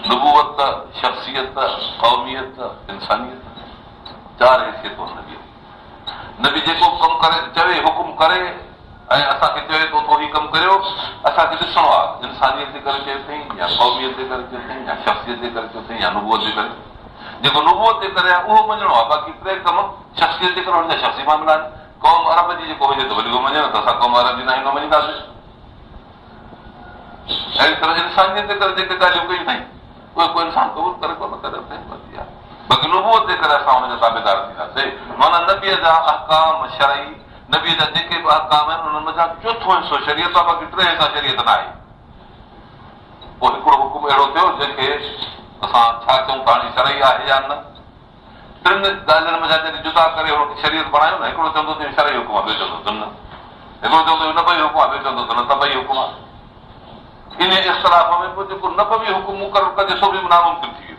नबूवत शख्सियत क़ौमियत इंसानियत चार हैसियतूं नबी नबी जेको कमु करे चवे हुकुम करे ऐं असांखे चवे थो तो ही कमु करियो असांखे ॾिसणो आहे इंसानियत जे करे चयो अथई या क़ौमियत जे करे चयो अथई या शख्सियत जे करे चयो अथई या नुबूअत जे करे जेको नुबूअत जे करे आहे उहो मञणो आहे बाक़ी टे कम शख्सियत जे करे हुनजा शख़्सी मामला आहिनि क़ौम अरब जी जेको हुजे त वरी उहो मञे न त असां क़ौम अरब जी न मञींदासीं अहिड़ी तरह इंसानियत जे करे जेके ॻाल्हियूं कयूं अथई उहे को इंसान क़बूल करे कोन करे बाक़ी नुबूअत जे करे असां हुनजा ताबेदार थींदासीं माना नबीअ जा अहकाम शरई नबीअ जा जेके बि अहकाम आहिनि उन्हनि मथां चोथों हिसो शरीयत आहे बाक़ी टे हिसा शरीयत न आहे पोइ हिकिड़ो हुकुम अहिड़ो थियो जंहिंखे असां छा चऊं था हाणे शरई आहे या न टिनि ॻाल्हियुनि मथां जॾहिं जुदा करे हुनखे शरीयत बणायो न हिकिड़ो चवंदो त शरई हुकुम आहे ॿियो चवंदो त न हिकिड़ो चवंदो न ॿई हुकुम आहे ॿियो चवंदो त न त ॿई हुकुम आहे इन इख़्तिलाफ़ में पोइ जेको न बि हुकुम मुक़ररु कजे सो बि नामुमकिन थी वियो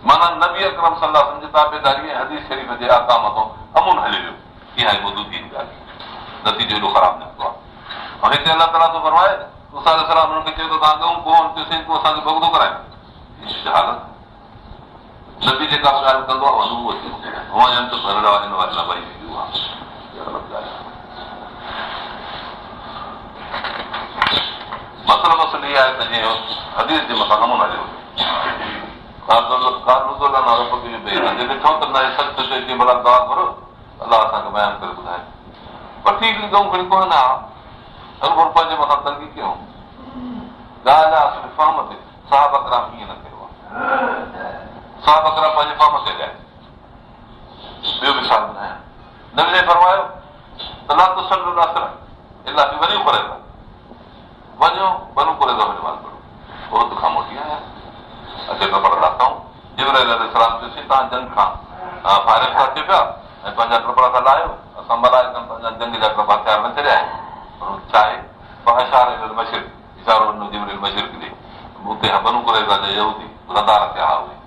माना नबी अकरम सल्लल्लाहु अलैहि वसल्लम जी ताबेदारी ऐं हदीस शरीफ़ जे अहकाम तो अमून हली वियो इहा मौजूदी जी ॻाल्हि नतीजो एॾो ख़राबु निकितो आहे ऐं हिते अलाह ताला थो फरमाए मूसा अलैहिस्सलाम हुननि खे चयो त तव्हां गऊं कोन चयोसीं तूं असांखे भॻदो कराए जहालत नबी जेका बि ॻाल्हि कंदो आहे वञो उहो थियो वञनि त घर वारनि वारी न भई मसलो मसलो इहा आहे त जीअं हदीस जे मथां नमूना ॾियो ॾिठो त न सच चए की भला दवा करो अलाह असांखे बयानु करे ॿुधाए पर ठीकु ॾिठूं खणी कोन आहे अॻो पंहिंजे मथां तंगी कयूं ॻाल्हि आहे असुल फहम ते साहब अकराम ईअं न कयो आहे साहब अकराम पंहिंजे फहम ते ॻाए ॿियो मिसाल ॿुधायां नबी ने फरमायो त ला तुसल नसर इलाही वञो करे वञो बनू करे थो वञो पोइ तोखां मोटी आया अचे न पढ़ंदा अथऊं जिब्राइल अलैहिस्सलाम चयोसीं तव्हां जंग खां फारिग था थी पिया ऐं पंहिंजा कपिड़ा था लाहियो असां मलाइकनि पंहिंजा जंग जा कपिड़ा तयार न छॾिया आहिनि छा आहे मशरिक़ इशारो जिब्राइल मशरिक़ ॾे उते बनू करे था यहूदी रदार थिया हुआ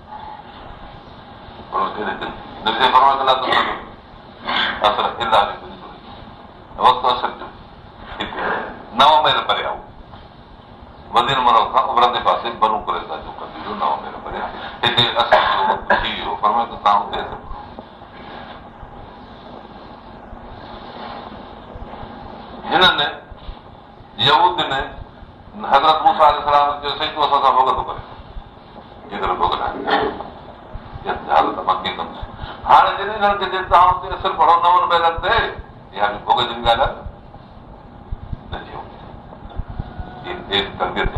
उहे वक़्तु असर जो हिते 9 मील परे आहे वधीन मरब खां उभरंदे पासे बनू करे था जो कढी 9 मील परे आहे हिते असर जो वक़्तु थी वियो फरमायो त तव्हां हुते असर हिननि यहूदियुनि हज़रत मूसा अलैहिस्सलाम चयोसीं तूं असां सां भोग थो करे एतिरो भोग न हालत मां कीअं कंदुसि हाणे जॾहिं हिननि खे तव्हां हुते असर पढ़ो 9 मीलनि ते इहा बि भोग जी ॻाल्हि आहे न थियो तरबियत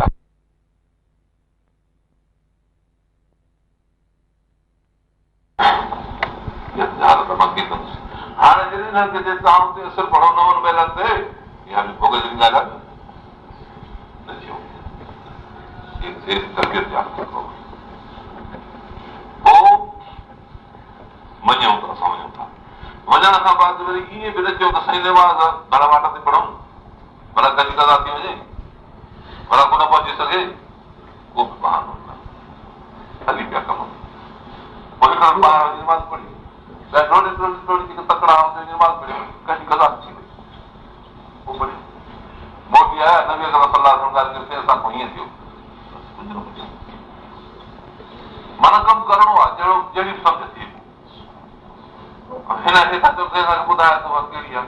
हालत मां कीअं कंदुसि हाणे जॾहिं हिननि खे तव्हां हुते असर पढ़ो 9 मीलनि ते इहा बि भोग जी ॻाल्हि आहे न थियो तरबियत पोइ मञूं त असां वञूं था वञण खां बाद वरी ईअं बि न चयो त साईं नवाज़ भला वाट ते पढ़ूं भला कॾहिं कदा थी वञे भला कोन पहुची सघे को बि बहानो न हली पिया कम पोइ हिकिड़ो ॿार निमाज़ पढ़ी जेके तकड़ा निमाज़ पढ़ी कॾहिं कदा थी वई पोइ पढ़ी मोटी आया नबी सलाह ॻाल्हि असां खां ईअं थियो माना कमु करिणो आहे जहिड़ी बि सम्झ थी हिन ॿुधाए थो कहिड़ी आहे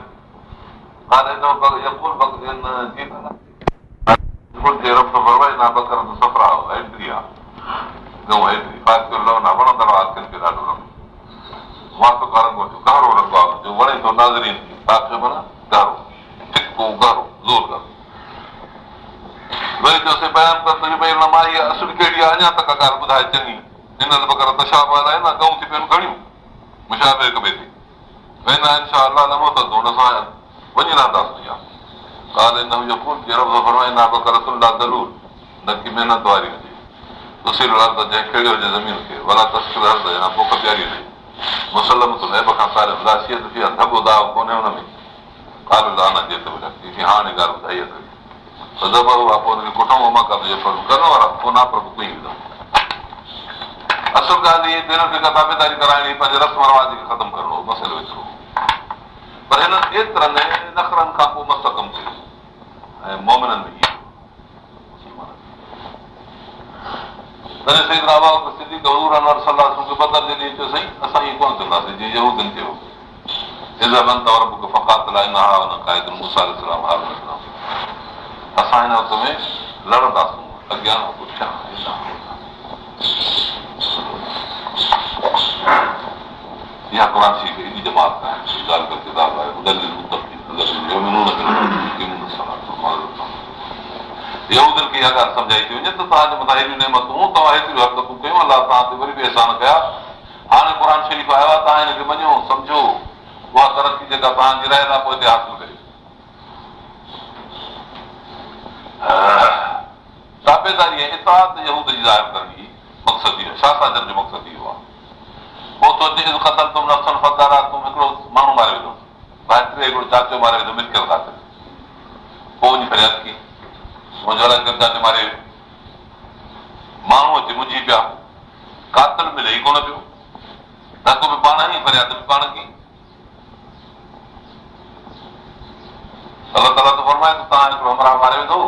वणे थो नाज़रीन वरी चयोसीं बयानु कर भई माई असुल कहिड़ी आहे अञा तक ॻाल्हि ॿुधाए चङी हिन बग़ैर तशाब आहे न गऊं थी पियूं घणियूं मुशाबे हिक ॿिए ते वेंदा इनशा अलाह न मोहत हुन सां वञी रहंदासीं न की महिनत वारी हुजे तुसील हर्द जंहिं खेड़ियो हुजे ज़मीन खे भला तस्किल हर्द या बुख प्यारी हुजे मुसलम त नैब खां सारे उदासियत थी आहे धॿो दाव कोन्हे हुन में काल दान जे ते हाणे ॻाल्हि ॿुधाई अथई दॿो आहे पोइ हुनखे कुटूं मां करण वारा कोन प्रभु कुई विधो असुल ॻाल्हि इहे दिलि खे ताबेदारी कराइणी पंहिंजे रस्म रवाज खे ख़तमु करणो मसइलो एतिरो पर हिन एतिरनि नखरनि खां पोइ मस्तकम कयो ऐं मोमिननि में तॾहिं सईदना अबू बकर सिद्दीक़ हुज़ूर अनवर सल्लल्लाहु अलैहि वसल्लम खे बदर जॾहिं चयो साईं असां ईअं कोन कंदासीं जीअं यहूदियुनि चयो इज़बन तवरब फ़क़ातिल इन्हा वन क़ाइदुन मूसा अलैहिस्सलाम हारून अलैहिस्सलाम असां हिन वक़्त में लड़ंदासीं अॻियां पुठियां इहा क़ुरान शरीफ़ एॾी जमात आहे ॻाल्हि कर किताब आहे यहूदियुनि खे इहा ॻाल्हि सम्झाई थी वञे त तव्हांजे मथां हेॾियूं नेमतूं तव्हां हेतिरियूं हरकतूं कयूं अलाह तव्हां ते वरी बि अहसान कया हाणे क़ुर शरीफ़ आयो आहे तव्हां हिनखे मञो सम्झो उहा तरक़ी जेका तव्हांजी रहे था पोइ हिते हासिल करे ताबेदारी ऐं इताअत यहूद जी ज़ाहिर करणी मक़सद इहो छा साजर जो मक़सद इहो आहे पोइ तो क़तल तुम नफ़्सन फ़दारा तुम हिकिड़ो माण्हू मारे विधो भाइटे हिकिड़ो चाचो मारे विधो मिलकियल ख़ातिर पोइ वञी फरियाद की मुंहिंजो अलाए चाचे मारे माण्हू अची मुंझी पिया कातिल मिले ई कोन पियो धको बि पाण ई फरियाद बि पाण की अलाह ताला त फरमाए त तव्हां हिकिड़ो हमराह मारे विधो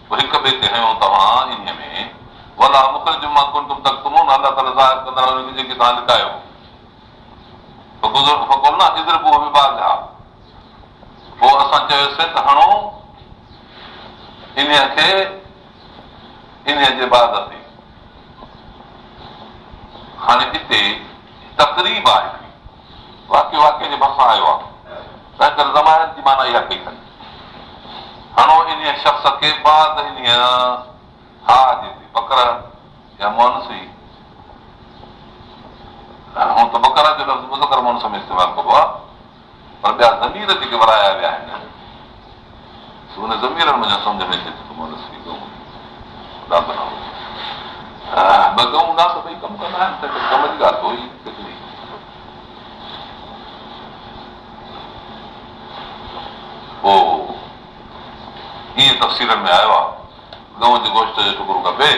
पोइ हिक ॿिए खे हयूं तव्हां इन में वला मुख़रिजुम मां कुंतुम तक तहकुमून अलाह ताला ज़ाहिर कंदा उनखे जेके तव्हां लिकायो फकुलना इज़रबू बिबाज़िहा पोइ असां चयोसीं त हणो इन खे इन जे बाद ते हाणे हिते तक़रीब आहे वाक़े जे भरिसां आयो आहे तंहिं करे ज़मानत जी माना इहा कई अथनि हणो इन शख़्स खे बाद इन हा जे बकर या मोनस हुई हूं त बकरा जो लफ़्ज़ मुज़कर मोनस में इस्तेमालु कबो आहे पर ॿिया ज़मीर जेके वराया विया आहिनि उन ज़मीरनि मुंहिंजो सम्झ में अचे थो मोनस ॿ गऊं न त भई कमु कंदा आहिनि त कम जी ॻाल्हि हुई हिकिड़ी पोइ ईअं तफ़सीलनि में आयो आहे गऊं जे गोश्त जो टुकड़ो खपे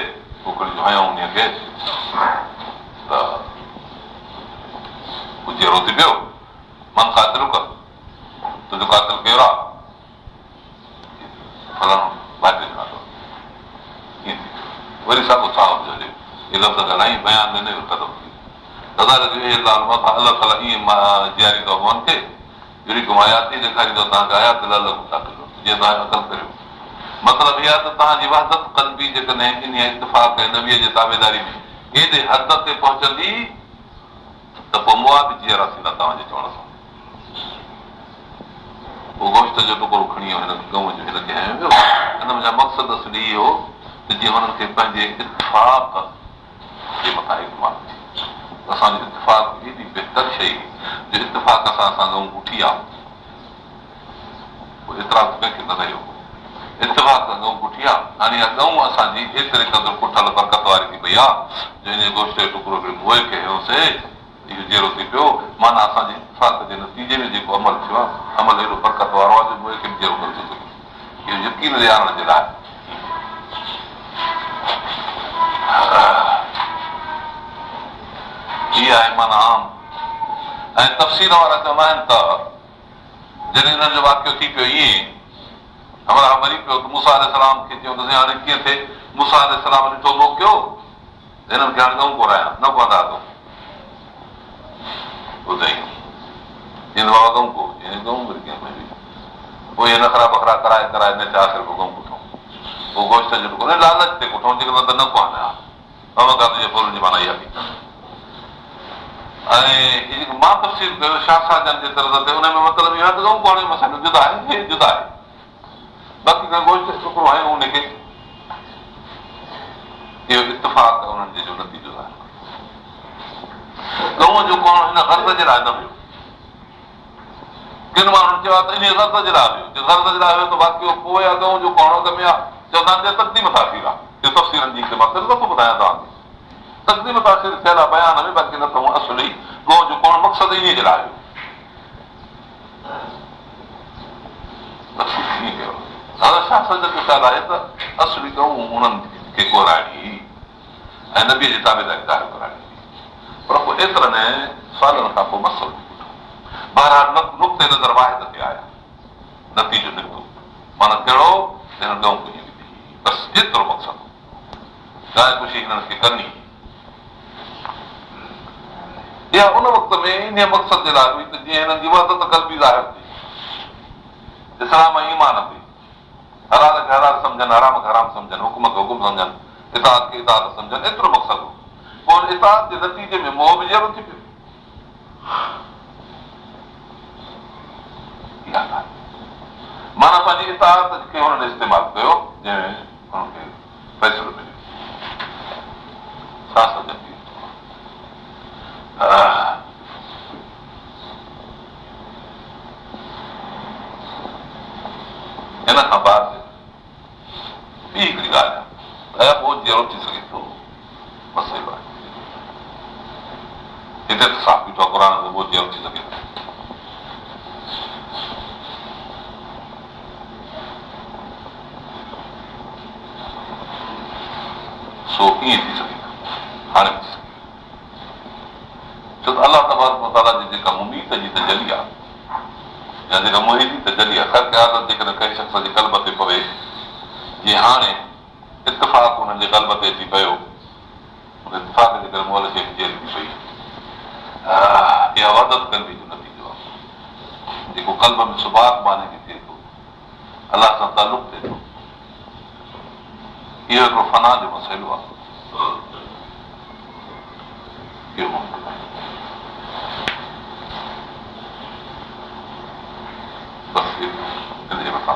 उखड़ी जो हयूं उन खे त जहिड़ो थी पियो मन कातिल कर तुंहिंजो कातिल कहिड़ो आहे फलाणो भाइटे ॾिना अथव कीअं थी वरी साॻियो छा हुजे इहे लफ़्ज़ ॻाल्हाई बयान में न क़दम थी दादा अलाह ताला ईअं जियारी अथव मन खे अहिड़ी गुमायाती ॾेखारींदो तव्हांखे आया त जीअं तव्हां अकल करियो मतिलबु इहा त तव्हांजी वहदत क़ल्बी जेकॾहिं इन इत्तिफ़ाक़ ऐं नबीअ जे ताबेदारी में एॾे हद ते पहुचंदी त पोइ मुआ बि जीअरा थींदा तव्हांजे चवण सां पोइ गोश्त जो टुकड़ो खणी वियो हिन गऊं जो हिनखे हयो वियो हिन मुंहिंजा मक़सदु असुली इहो त जीअं हुननि खे पंहिंजे इत्तिफ़ाक़ जे मथां इतमाद थिए असांजो इत्तिफ़ाक़ एॾी बहितर शइ जो इत्तिफ़ाक़ सां असां गऊं उठी आहे पोइ एतिरा कंहिंखे न रहियो इत्तिफ़ाक़ सां गऊं पुठी आहे हाणे इहा गऊं असांजी एतिरे क़दुरु पुठल बरकत वारी थी पई आहे जो इन गोश्त जो टुकड़ो मोए खे हयोसीं इहो जहिड़ो थी पियो माना असांजे इत्तिफ़ाक़ जे नतीजे में जेको अमल थियो आहे अमल एॾो बरकत वारो आहे जो मोए खे बि जहिड़ो करे थो सघे इहो यकीन ॾियारण जे लाइ इहा आहे माना आम ऐं तफ़सील वारा चवंदा आहिनि त जॾहिं हिननि जो वाक़ियो थी पियो ईअं हमरा मरी पियो त मूसा अलैहिस्सलाम खे चयो त हाणे कीअं थिए मूसा अलैहिस्सलाम ॾिठो मोकिलियो हिननि खे हाणे गऊं घुरायां न पवंदा तो ॿुधाई बाबा गऊं को गऊं पोइ इहे नखरा बखरा कराए कराए न थिया सिर्फ़ु गऊं पुठो पोइ गोश्त जो टुकड़ो लालच ते पुठो जेको त न कोन आहे तुंहिंजे फुलनि जी माना इहा थी ऐं जेको मां तफ़सील कयो शाह साजन जे तरफ़ ते हुन में मतिलबु इहो आहे त गऊं कोन्हे मसाइलो जुदा आहे हे जुदा आहे बाक़ी का गोश्त टुकड़ो आहे उनखे इहो इत्तिफ़ाक़ उन्हनि जो नतीजो आहे गऊं जो कोन हिन ग़र्ज़ जे लाइ न हुयो किन माण्हुनि चयो आहे त इन ग़र्ज़ जे लाइ हुयो ग़र्ज़ जे लाइ हुयो त वाक़ियो पोइ आहे गऊं जो कोन अॻ में आहे चवंदा आहिनि तक़दीम तासीर आहे इहो तफ़सीलनि जी मां सिर्फ़ु नथो ॿुधायां तव्हांखे तक़दीम तासीर थियल आहे बयान में बाक़ी न त असुली गऊं जो कोन मक़सदु इन जे लाइ हुयो शाह जो ख़्यालु आहे त असुली गऊं उन्हनि खे घुराइणी ऐं नबीअ जी ताबेदारी ज़ाहिर कराइणी पर पोइ एतिरनि सालनि खां पोइ मसइलो बहरहाल नुक़्ते नज़र वाहिद ते आया नतीजो निकितो माना कहिड़ो हिन गऊं खे बसि एतिरो मक़सदु ॻाल्हि ख़ुशी हिननि खे करणी इहा उन वक़्त में इन मक़सद जे लाइ हुई त जीअं हिननि जी वहदत क़ल्बी ज़ाहिर थी इस्लाम ईमान ते हलाल खे हलाल सम्झनि हराम खे हराम सम्झनि हुकुम खे हुकुम सम्झनि इताअत खे इताअत सम्झनि एतिरो मक़सदु हो पोइ इताअत जे नतीजे में मोह बि जहिड़ो थी पियो माना पंहिंजी इताअत खे हुननि इस्तेमालु कयो जंहिंमें हुनखे फ़ैसिलो मिलियो छा सम्झनि हिन खां बाद ॿी हिकिड़ी ॻाल्हि आहे पोइ जहिड़ो थी सघे थो मसइलो आहे हिते त साफ़ बीठो आहे क़ुर में पोइ जहिड़ो थी सघे थो सो कीअं थी सघे थो हाणे थी सघे छो त अलाह तबारक व तआला जी जेका मुमीत जी तजली आहे या जेका मुहिदी तजली आहे ख़ैर क़यादत जेकॾहिं कंहिं शख़्स जे क़ल्ब ते पवे जीअं हाणे इत्तिफ़ाक़ हुननि जे क़ल्ब ते अची पियो इत्तिफ़ाक़ जे करे मोहल शेख जेल थी पई। इहा वदत कंदी जो नतीजो आहे जेको क़ल्ब में सुभात माने जी थिए थो, अलाह सां तालुक़ थिए थो। इहो हिकिड़ो फना जो मसइलो आहे। इहो मुमकिन आहे। बसि हिनजे मथां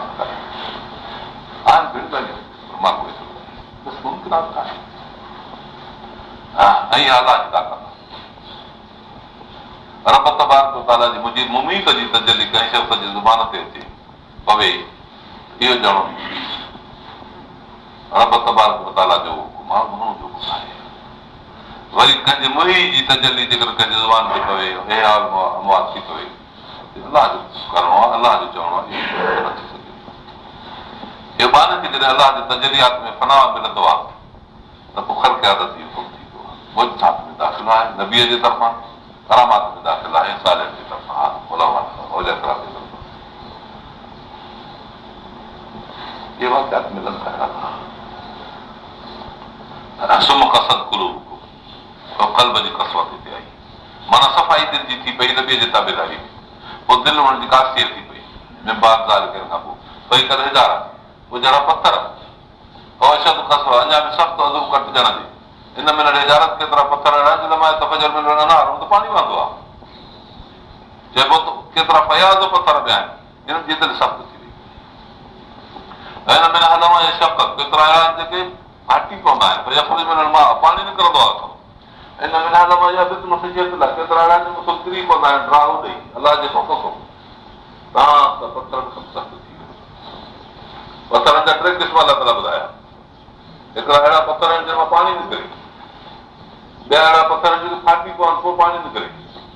आहिनि भिड़ ॻाल्हियूं, मां कोई बसि मुमकिनात कान्हे। ऐं अलाह जी ताक़त रब तबारक व तआला जी मुंहिंजी मुमीत जी तजली कंहिं शख़्स जी ज़ुबान ते अचे पवे, इहो ॼणो रब तबारक व तआला जो हुकुम आहे, हुन जो हुकुम आहे। वरी कंहिंजे मुही जी तजली जेकर कंहिंजे ज़ुबान ते पवे, हे हाल अमवात थी पवे, अलाह जो करिणो आहे, अलाह जो चवणो आहे, इहो न थी सघे। इहो ॿारनि खे जॾहिं अलाह जे तजलियात में फना मिलंदो आहे त पोइ ख़ल्क़ आदत जी हुकुम थींदो आहे। मुजताहत में दाख़िल आहे, नबीअ जे तरफ़ां करामात में दाख़िल आहे, सालिहनि जे तरफ़ां औलिया किराम जे तरफ़ां। इहे वाक़ियात मिलनि था। सुम कसद कुलूब क़ल्ब जी कसवत हिते आई, माना सफ़ाई दिलि जी थी पई नबीअ जे ताबेदारी में। पोइ दिलि हुननि जी कासिर थी पई, मिंबाद ज़ाल करण खां पोइ पई करे हिजारा, पोइ जहिड़ा पथर अशद कसव अञा बि सख़्तु अज़ूब कटिजण जे। इन में हिजारत केतिरा पथर अहिड़ा लमाए तफजर में अनार त पाणी वहंदो आहे। चइबो त केतिरा फयाज़ पथर बि आहिनि, हिननि जी दिलि सख़्तु थी वई। हिन में हलमा जे शक़ केतिरा अहिड़ा आहिनि जेके फाटी पवंदा आहिनि, मां पाणी निकिरंदो आहे। इन में हलमा जा बि केतिरा अहिड़ा आहिनि जेको किरी पवंदा आहिनि ड्राहू ॾेई अलाह जे हुकुम खां। तव्हां त पथरनि खां सख़्तु थी वियो। पथरनि जा टे क़िस्म अलाह ताला ॿुधाया। हिकिड़ा अहिड़ा पथर आहिनि जंहिंमां पाणी निकिरे, ॿिया अहिड़ा पथर आहिनि जेके फाटी पवनि पोइ पाणी निकिरे,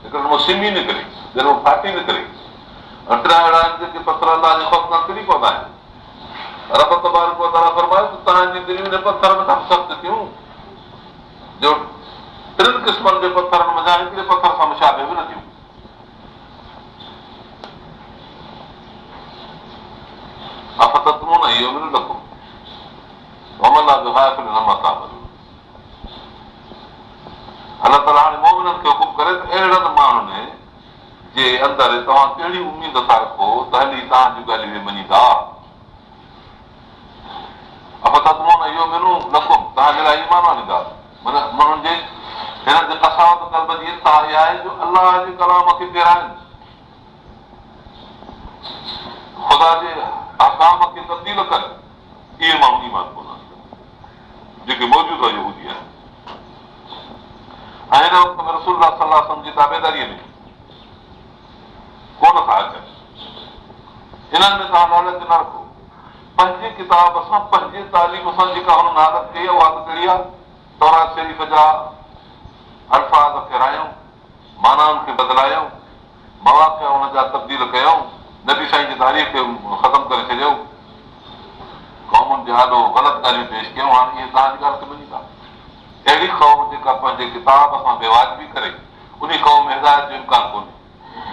हिकिड़ो सिमी निकिरे जंहिंमां फाटी निकिरे, ऐं टे अहिड़ा आहिनि जेके पथर अलाह जे ख़ौफ़ सां किरी पवंदा आहिनि। रब तबारक व तआला फरमायो त तव्हांजी दिलियूं पथरनि खां सख़्तु थियूं जो टिनि क़िस्मनि जे पथरनि मज़ा हिकिड़े पथर सां मुशाबे बि न थियूं। इहो बि न लखो अलाह ताला हाणे मोमिननि खे हुकुम करे त अहिड़नि माण्हुनि जे अंदरि तव्हां कहिड़ी उमेद था रखो त हली तव्हां जूं ॻाल्हियूं मञीदा। इहो मिलूं लखुम तव्हांजे लाइ ईमान आणींदा। माण्हुनि जे हिननि जे कसावत कल्ब जी इंतिहा इहा आहे जो अलाह जे कलाम खे फेराइनि, ख़ुदा जे अहकाम खे तब्दील कनि। इहे माण्हू ईमान कोन आणींदा जेके मौजूदु यहूदी आहिनि। ऐं हिन वक़्त में रसूल सल्लल्लाहु अलैहि वसल्लम जी ताबेदारीअ में कोन था अचनि। हिननि में तव्हां लालच न रखो। पंहिंजे किताब सां पंहिंजे तालीम सां जेका हुननि हालत कई आहे उहा त कहिड़ी आहे। तौरात शरीफ़ जा अल्फाज़ फेरायूं, मानाउनि खे बदिलायूं, मवाक़िअ हुन जा तब्दील कयूं, नबी साईं जी तारीख़ खे ख़तमु करे छॾियो, क़ौमुनि जे ॾाढो ग़लति ॻाल्हियूं पेश कयूं। हाणे इहे तव्हांजी ॻाल्हि खे मञीदा। अहिड़ी क़ौम जेका पंहिंजे किताब सां बेवाजिबी करे उन क़ौम में हिदायत जो इम्कान कोन्हे।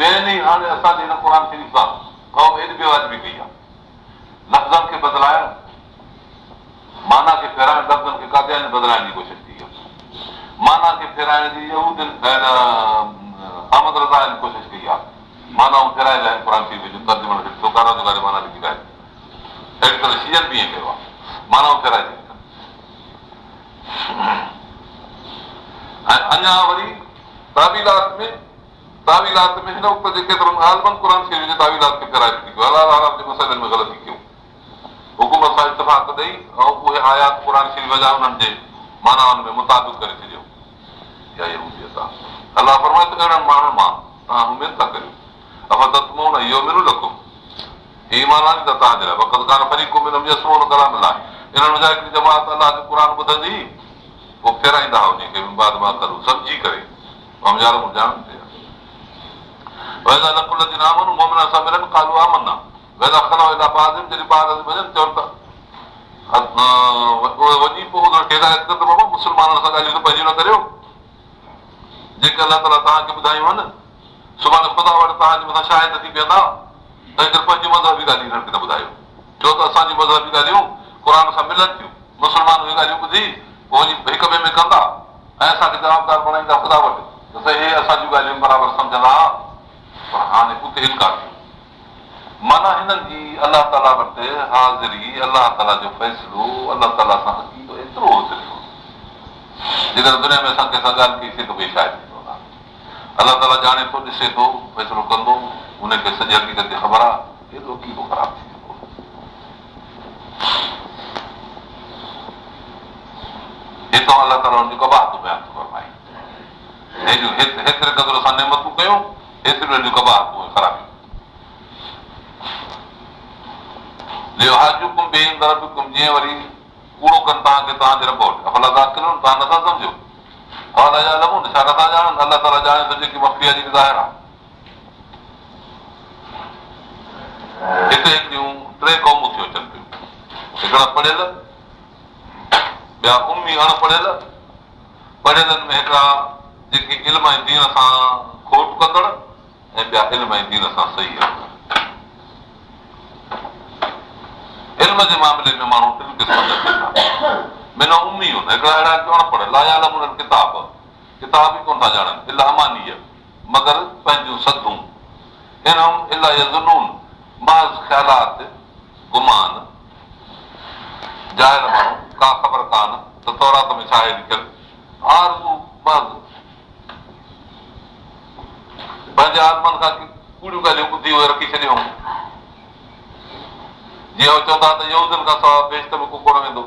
ॿियनि ई हाणे असांजे हिन क़ुर शरीफ़ सां क़ौम एॾी बेवाजिबी कई आहे। लफ़्ज़नि खे बदिलाइण, माना खे फेराइण, लफ़्ज़नि खे कादियानी बदिलाइण जी कोशिशि कई आहे। माना खे फेराइण जी अहमद रज़ा जी कोशिशि कई आहे। मानाऊं फेराए लाइ क़ुर शरीफ़ जो तर्जुमो दुकान जो गाॾी माना लिखी आहे। अहिड़ी तरह शीयनि बि ईअं कयो आहे, मानाऊं फेराए छॾी। ऐं अञा वरी तावीलात में हिन वक़्त जे केतिरनि आलमनि क़ुर शरीफ़ जे तावीलात खे फेराए छॾी कयो। अलाह ताला जे मसइलनि में ग़लती कयूं, हुकूमत सां इत्तिफ़ाक़ ॾेई ऐं उहे आयात क़ुर शरीफ़ जा उन्हनि जे मानाउनि में मुताबिक़ करे छॾियो। इहा यहूदियत आहे। अलाह फरमाए त अहिड़नि माण्हुनि मां तव्हां उमेद था करियो। अफ़ततमून इहो मिलू लखो ईमान आणींदा तव्हांजे लाइ। वक़्त कान फरीक़ुम मिनहुम यसमऊन कलाम अल्लाह। इन्हनि जा हिकिड़ी जमात अलाह जो क़ुर ॿुधंदी पोइ फेराईंदा उनखे बाद मां करूं सम्झी करे ॼाणनि ते। वैदा लकुल जी नामन मोमिन सां मिलनि कालू आमना वैदा खला वेदा पाज़िम जॾहिं ॿार वञनि चवनि त वञी पोइ हिदायत कर त बाबा मुस्लमाननि सां ॻाल्हियूं त पंहिंजियूं न करियो जेके अलाह ताला तव्हांखे ॿुधायूं आहिनि। सुभाणे ख़ुदा वटि तव्हांजे मथां शाहिद थी पवंदा। तंहिं करे पंहिंजी मज़हबी ॻाल्हियूं हिननि खे न ॿुधायो। छो त असांजी मज़हबी ॻाल्हियूं क़ुर सां मिलनि थियूं। मुस्लमान उहे ॻाल्हियूं ॿुधी पोइ वञी हिक ॿिए में कंदा ऐं असांखे जवाबदार बणाईंदा ख़ुदा वटि त साईं हे असां जूं ॻाल्हियूं बराबरि सम्झंदा हुआ, पर हाणे उते इनकार कयो। माना हिननि जी अलाह ताला वटि हाज़िरी, अलाह ताला जो फ़ैसिलो, अलाह ताला सां अक़ीदो एतिरो हुजणो जेकर दुनिया में असां कंहिंसां ॻाल्हि कईसीं त भई शायदि अलाह ताला ॼाणे थो, ॾिसे थो, फ़ैसिलो कंदो, हुनखे सॼी हक़ीक़त जी ख़बर आहे, एॾो अक़ीदो ख़राब थी वेंदो। हितां अलाह ताला हुनजी कबाहत बयान थो फरमाए, हेतिरे क़दुरु असां नेमतूं कयूं, हेतिरियूं हिनजूं कबाहतूं ख़राबियूं। जीअं वरी कूड़ो कनि तव्हांखे तव्हांजे रब वटि, अफला दाख़िल तव्हां नथा सम्झो, छा नथा ॼाणनि, अलाह ताला ॼाणे थो जेकी मफ़्तिया जी ज़ाहिर आहे। हिते हिकिड़ियूं टे क़ौमूं थियूं अचनि पियूं, हिकिड़ा पढ़ियल, ॿिया उमी अणपढ़ियल, पढ़ियलनि में हिकिड़ा जेके इल्म ऐं दीन सां खोट कंदड़ ऐं ॿिया इल्म ऐं दीन सां सही रखंदड़। इल्म जे मामले में माण्हू टिनि क़िस्मनि जा थियनि था। मिनो उमी हूंदा, हिकिड़ा अहिड़ा अणपढ़ियल, लायालम उन्हनि किताब ई कोन था ॼाणनि, इला अमानीअ मगर पंहिंजूं सदूं, इनम इला यज़ुनून महज़ ख़्यालात, गुमान, जाहिर माण्हू, का ख़बर कान त तौरात में छा आहे लिखियलु, आरज़ू महज़ पंहिंजे आत्मनि खां कूड़ियूं ॻाल्हियूं ॿुधी उहे रखी छॾियूं। जीअं उहे चवंदा त यहूदियुनि खां सवाइ बेश्त में को कोन वेंदो,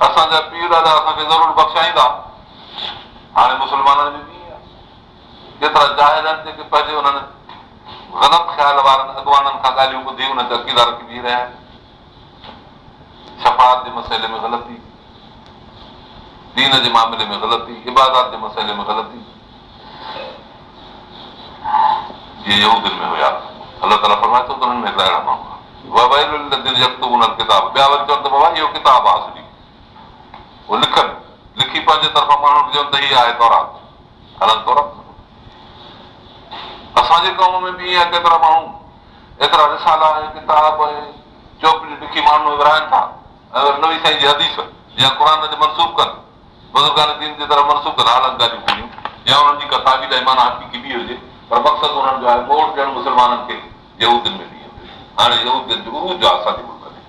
असांजा पीर ॾाढा असांखे ज़रूरु बख़्शाईंदा। हाणे मुस्लमाननि में बि केतिरा जाहिल आहिनि जेके पंहिंजे उन्हनि ग़लति ख़्याल वारनि अॻवाननि खां ॻाल्हियूं ॿुधी उन ते अक़ीदा रखी बीह रहिया आहिनि। शफ़ाअत जे मसइले में ग़लती, दीन जे मामले में ग़लती, इबादत जे मसइले में ग़लती, जीअं यहूदियुनि में हुया। अलाह ताला फरमाए थो त उन्हनि में हिकिड़ा अहिड़ा माण्हू किताब, ॿिया वरी चवनि त बाबा इहो किताब आहे असली, उहो लिखनि, लिखी पंहिंजे तरफ़ां माण्हू चवनि त हीअ आहे तौरात, हलनि तौरात। असांजे कम में बि ईअं केतिरा माण्हू एतिरा रिसाला ऐं किताब ऐं चौपड़ियूं लिखी माण्हू विरहाइनि था, ऐं नवी साईं जी हदीस या क़ुर जे मनसूब कनि, बुज़ुर्गान दीन जी तरफ़ मनसूब कनि, हालत ॻाल्हियूं कोन्हियूं, या उन्हनि जी का ताबीद ऐं माना हक़ीक़ी बि हुजे, पर मक़सदु उन्हनि जो आहे मोट ॾियणु मुस्लमाननि खे यहूदियुनि में बि। हाणे यहूदियुनि जो उरूज आहे असांजे मुल्क में,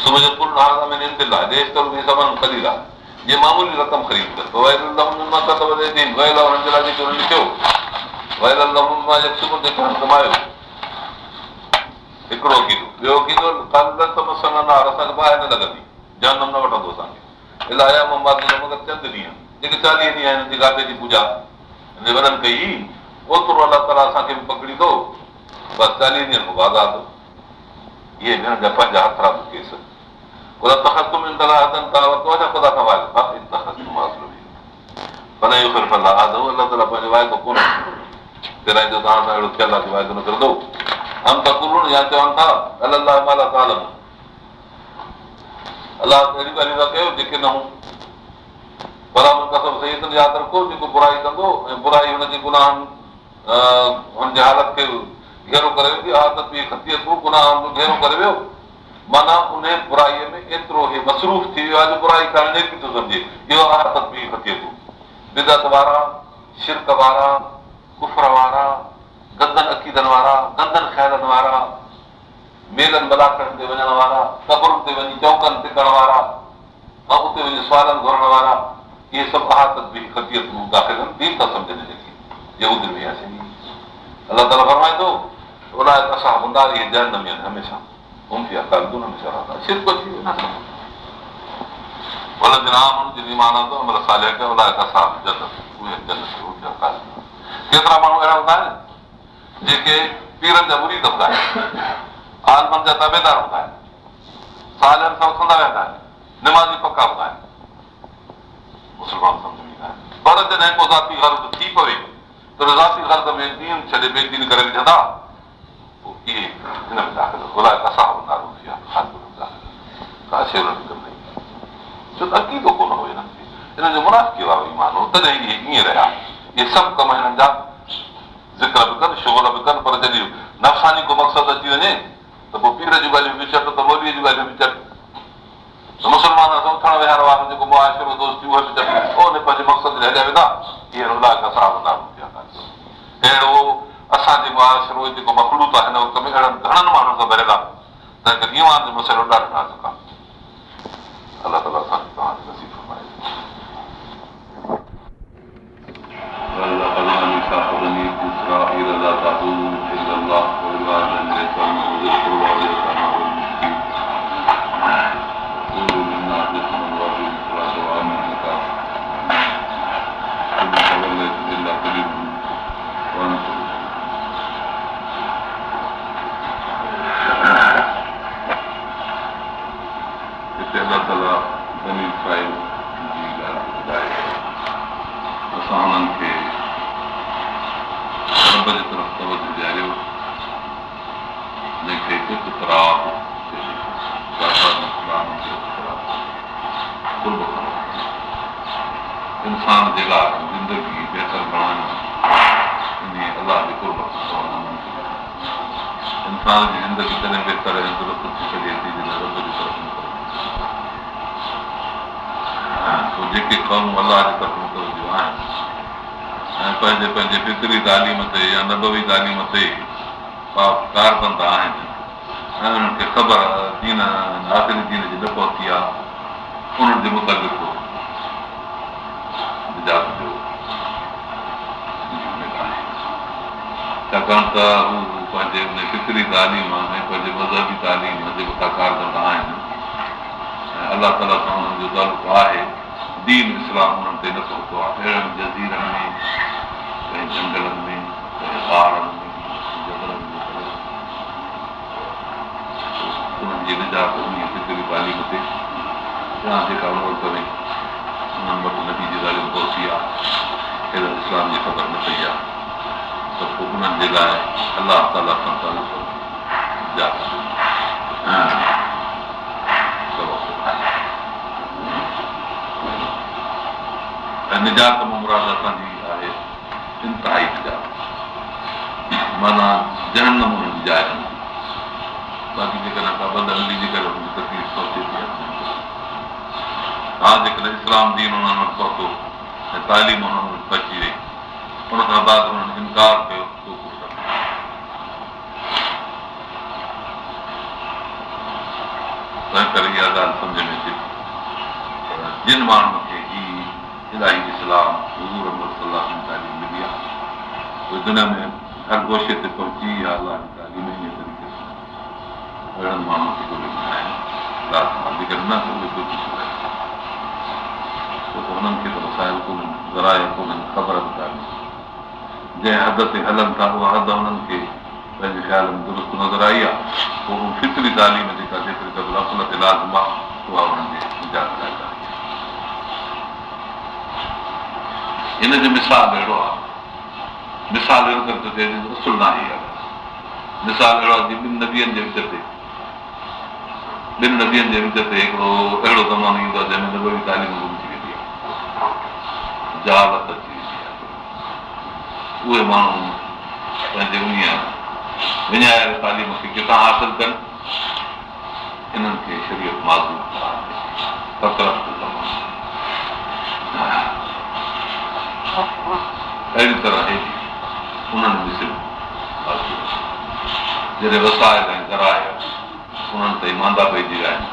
सुबुह जो कुल नाज़ में इंतिल आहे, देश तर्फ़ में सभु ख़रीद आहे, जीअं मामूली रक़म ख़रीद करे लिखियो कमायो हिकिड़ो कीधो, ॿियो कीधो असांखे ॿाहिरि न लॻंदी, जनम न वठंदो असांखे, इलाही मगर चंद ॾींहं जेके 40 ॾींहं आहिनि गाबे जी पूजा वॾनि कई, ओतिरो अलाह ताला असांखे बि पकड़ी थो, बसि 40 ॾींहनि खां बाद आदो। इहे हिननि जा पंहिंजा हथराब केस, ख़ुदा खां अलाह ताला पंहिंजो वाइदो कोन तेराईंदो, तव्हां सां अहिड़ो थियल आहे वाइदो न कंदो। हम त कुलून या चवनि था अलाह माला तालम, अलाह अहिड़ियूं ॻाल्हियूं था कयो जेके न हूं, भला कसम सही यादि रखो, जेको बुराई कंदो ऐं बुराई हुनजे गुनाहनि हुनजे हालत खे घेरो करे वेंदी, आदत बि ख़तियत गुनाह घेरो करे वियो, माना उन बुराईअ में एतिरो हे मसरूफ़ थी वियो आहे जो बुराई करणु नेकी थो सम्झे। इहो आदत बि ख़तियत, बिदअत वारा, शिरक वारा, कुफर वारा, गंदनि अक़ीदनि वारा, गंदनि ख़्यालनि वारा, मेलनि मलाखनि ते वञण वारा, कबरुनि ते वञी चौकनि ते करण वारा, ऐं उते वञी सुवालनि घुरण वारा, इहे सभु आदत बि ख़तियत दाख़िल आहिनि, दीन था सम्झनि जेकी यहूदियुनि में आहे। अलाह ताला फरमाए थो उलाए असां मुंडारी जहन्नम में हमेशह हम फिहा खालिदून हमेशह रहंदा। शिरक अची वियो न, वलदिन आमनू जिन ईमान आंदो अमल सालिह कयो उलाए असां जन्नत, उहे जन्नत में हम फिहा खालिदून। केतिरा माण्हू अहिड़ा हूंदा आहिनि जेके पीरनि जा मुरीद हूंदा आहिनि, आलमनि जा ताबेदार हूंदा आहिनि, सालिहनि सां उथंदा वेंदा आहिनि, निमाज़ी पका हूंदा आहिनि, मुस्लमान सम्झ ईंदा आहिनि, पर जॾहिं को ज़ाती गर्ज़ थी पवे त ज़ाती गर्ज़ में दीन छॾे बेदीन करे विझंदा, पोइ इहे हिन में दाख़िल घुराए असां नारो थिया का शेर कमु न छो त अक़ीदो कोन हो हिननि खे, हिननि जो मुनाफ़िक़ी वारो ईमान हो, तॾहिं इहे ईअं रहिया। इहे सभु कम हिननि जा ज़िक्र बि कनि, शुगल बि कनि, पर जॾहिं नफ़सानी को मक़सदु अची वञे त पोइ पीर जूं ॻाल्हियूं बि चट त मौलीअ जूं ॻाल्हियूं बि चट, मुस्लमान उथण विहण वारो जेको मुआशिरो दोस्ती उहे बि पंहिंजे मक़सद ते हलिया वेंदा। इहे अहिड़ो असांजे मुआशिरो जेको मखलूत आहे हिन वक़्त में अहिड़नि घणनि माण्हुनि सां भरियल आहे तंहिं करे ईमान जो मसइलो ॾाढो नाज़ुक आहे। अलाह ताला असांखे तव्हांखे नसीब फरमाए। इंसान जे लाइ ज़िंदगी बहितर बणाइण अलाह जे कुर्ब इंसान जी ज़िंदगी तॾहिं बहितर ऐं दुरुस्त थी सघे थी जॾहिं रब जी तरफ़ मुतवजो जेके क़ौमूं अलाह जी तरफ़ मुतवजो आहिनि ऐं पंहिंजे पंहिंजे फितरी तालीम ते या नबवी तालीम ते कारबंद आहिनि ऐं उन्हनि खे ख़बर दीन आख़िरी दीन जी न पहुती आहे उन्हनि जे मुताबिक़ छाकाणि त हू पंहिंजे उन फितरी तालीम ऐं पंहिंजे मज़हबी तालीम जे मथां कारबंद आहिनि ऐं अलाह ताला सां उन्हनि जो तालुक़ु आहे। दीन इस्लाम उन्हनि ते न पहुतो आहे। अहिड़नि जज़ीरनि में कंहिं जंगलनि में कंहिं पहाड़नि में जबलनि में उन्हनि जी निजात उन फितरी तालीम ते या जेका मुल्क में उन्हनि वटि नबी जी तालीम पहुची आहे अहिड़ो इस्लाम जी ख़बर न पई आहे त पोइ उन्हनि जे लाइ अलाह ताला सां तालुक़ु ऐं निजात में मुराद असांजी आहे इंतिहाई निजात माना जहन्नम उन्हनि जी जाइ कंदी। बाक़ी जेकॾहिं का बद अमली जे करे हुनजी तकलीफ़ पहुचे थी हा जेकॾहिं इस्लाम दीन उन्हनि वटि पहुतो ऐं तालीम उन्हनि वटि पहुची वई उन खां बाद उन्हनि इनकार कयो तंहिं करे इहा ॻाल्हि सम्झ में अचे जिन माण्हुनि खे ही इलाही इस्लाम हुज़ूर अहमद सल्लल्लाहु अलैहि वसल्लम तालीम मिली आहे उहे दुनिया में हर गोशे ते पहुची आहे अलाह जी तालीम इन तरीक़े सां अहिड़नि माण्हुनि खे ॻोल्हींदा आहिनि जेकॾहिं न उहे पहुची सघनि छो त हुननि खे त वसाइल कोन्हनि ज़राया कोन्हनि ख़बर बि कान्हे जंहिं हद ते हलनि था उहा हद हुननि खे पंहिंजे ख़्याल में दुरुस्त नज़र आई आहे पोइ हू फितरी तालीम जेका जेतिरी क़दुरु अकुल ते लाज़िम आहे उहा हुननि जे निजात लाइ आहे। हिन जो मिसाल अहिड़ो आहे मिसाल अहिड़ो करे चए रसूल न आहे मिसाल अहिड़ो आहे ॿिनि नदियुनि जे विच ते हिकिड़ो अहिड़ो ज़मानो ईंदो आहे जंहिंमें नबवी तालीम गुम थी वेंदी आहे जहालत अची वेंदी आहे। उहे माण्हू पंहिंजे उन विञायल तालीम खे किथां हासिल कनि इन्हनि खे शरीयत माज़ूर अहिड़ी तरह उन्हनि ॾिसियो जॾहिं वसाइल ऐं ज़राए उन्हनि ते मांदा पइजी विया आहिनि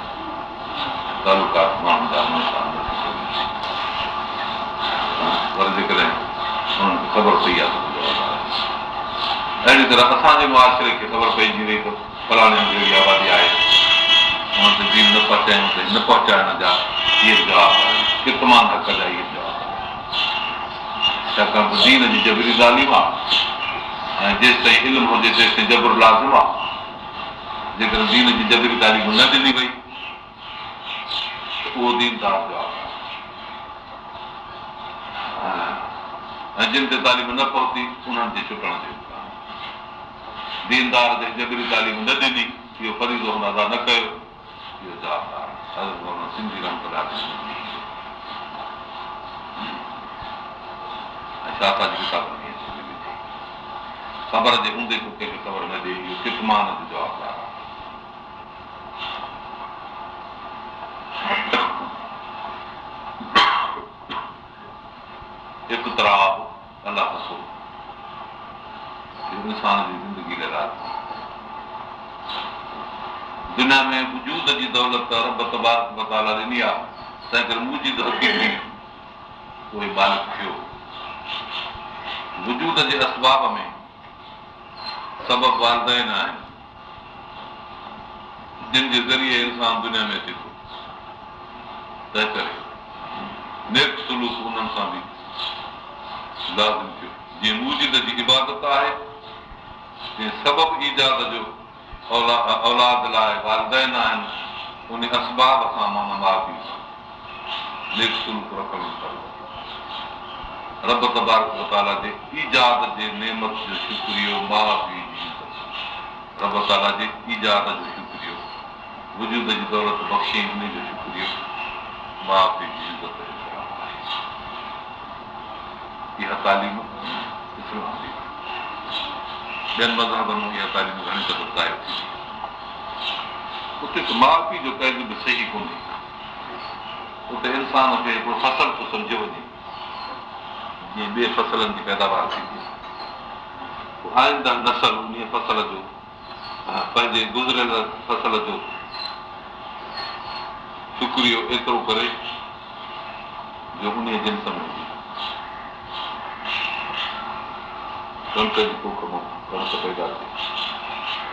तालुकात माण्हुनि जा उन्हनि सां पर जेकॾहिं उन्हनि खे ख़बर पई आहे अहिड़ी तरह असांजे मुआशिरे खे ख़बर पइजी वई त फलाणे जहिड़ी आबादी आहे हुन ते दीन न पहुचायूं त न पहुचाइण जा इहे जवाब आहिनि कितमान हक़ जा इहे जवाब छाकाणि त दीन जी जबरी तालीम आहे ऐं जेसि ताईं इल्मु हुजे तेसि ताईं जबर लाज़िम आहे। जेकॾहिं दीन जी जबरी तालीम न ॾिनी वई त उहो दीनदार जवाब आहे ऐं जिन ते तालीम न पहुती उन्हनि जे छुटण जो दीनदार जे जबरी तालीम न ॾिनी इहो फरीज़ो हुन अदा न कयो इहो जवाबदार सिंधी शाता जी किताबनि में ख़बर जे हूंदे को कंहिंखे ख़बर न ॾे इहो कितमान जो जवाबदार आहे। इक़्तिराब अल्लाह रसूल इंसान जी ज़िंदगी लाइ दुनिया में वजूद जी दौलत रब तबारक व तआला ॾिनी आहे, तंहिं करे मुजिद हक़ीक़ी उहे मालिक थियो। वजूद जे असबाब में सबब वालदैन आहिनि जिन जे ज़रिए इंसान दुनिया में अचे थो, तंहिं करे नेक सलूक उन्हनि सां बि लाज़िम थियो। जीअं मुजिद जी इबादत आहे, तीअं सबब ईजाद जो औलाद लाइ वालदैन आहिनि, उन असबाब सां माना माउ पीउ सां नेक सलूक रखणु खपे। रब तबारक व तआला जे ईजाद जे नेमत जो शुक्रियो माउ पीउ जी इज़त, रब ताला जे ईजाद जो शुक्रियो, वजूद जी दौलत बख़्शी उन जो शुक्रियो माउ पीउ जी इज़त आहे। इहा तालीम इस्लाम जी ॿियनि मज़हबनि में इहा तालीम घणी दफ़ो ज़ाहिर थी। उते माउ पीउ जो क़ैद बि सही कोन्हे, उते इंसान खे हिकिड़ो फसल थो सम्झो वञे, जीअं ॿिए फसलनि जी पैदावार थींदी, आईंदा नसल उन फसल जो पंहिंजे गुज़रियल फसल जो शुक्रियो एतिरो करे जो उन जिन्स में हुजे। कणिक जी पोख मां कणिक पैदा थिए,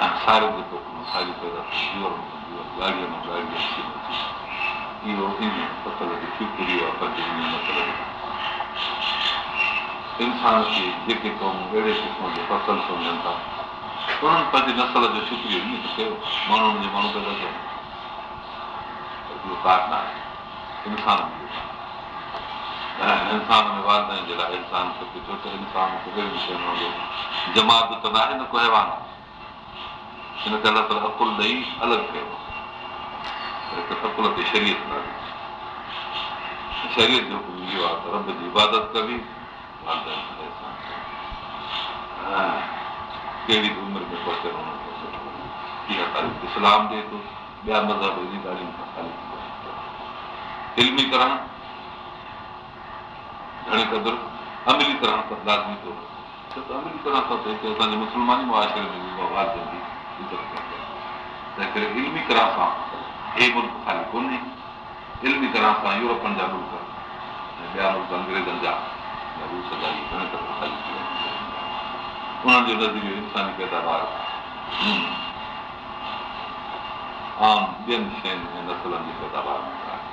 ऐं सारे जे पोख मां सारी पैदा थिए, जीवर मां जीवर, ॻाढ़ीअ मां ॻाढ़ी अची अचे, इहो इन फसल जो शुक्रियो आहे पंहिंजे इन नसल जो। इंसान खे जेके क़ौमूं अहिड़े क़िस्म जो फसल सम्झनि था, उन्हनि पंहिंजे नसल जो शुक्रियो ईअं त कयो, माण्हुनि जे माण्हू पैदा कयो, इहो कार न आहे इंसान जो। इंसान में वालदैन जे लाइ इंसान खपे, छो त इंसान खे अहिड़ी शयुनि वांगुरु जमात त न आहे, न को हैवान आहे। हिन करे अलाह ताला अकुल ॾेई अलॻि कयो, अकुल ते शरीयत न आहे। शरीयत जो हुकुम इहो आहे त रब जी इबादत कबी, वालदैन खे इंसान कहिड़ी बि उमिरि में पहुचणो न पहुचे। इहा तारीख़ इस्लाम ॾिए थो, ॿिया मज़हब इन ॻाल्हियुनि खां ख़ाली इल्मी करणु घणे क़दुरु अमली करण त लाज़मी थो, छो त अमली करण सां त हिते असांजे मुस्लमानी मुआशिरे में बि वालदैन जी इज़त कंदी आहे। तंहिं करे इल्मी करण सां हे मुल्क ख़ाली कोन्हे, इल्मी करण सां यूरोपनि जा मुल्क ऐं ॿिया मुल्क अंग्रेज़नि जा रूस जा घणे क़दुरु ख़ाली थी वञे। उन्हनि जो नज़रियो इंसानी पैदावार आम ॿियनि शयुनि ऐं नसलनि जी पैदावार में आहे।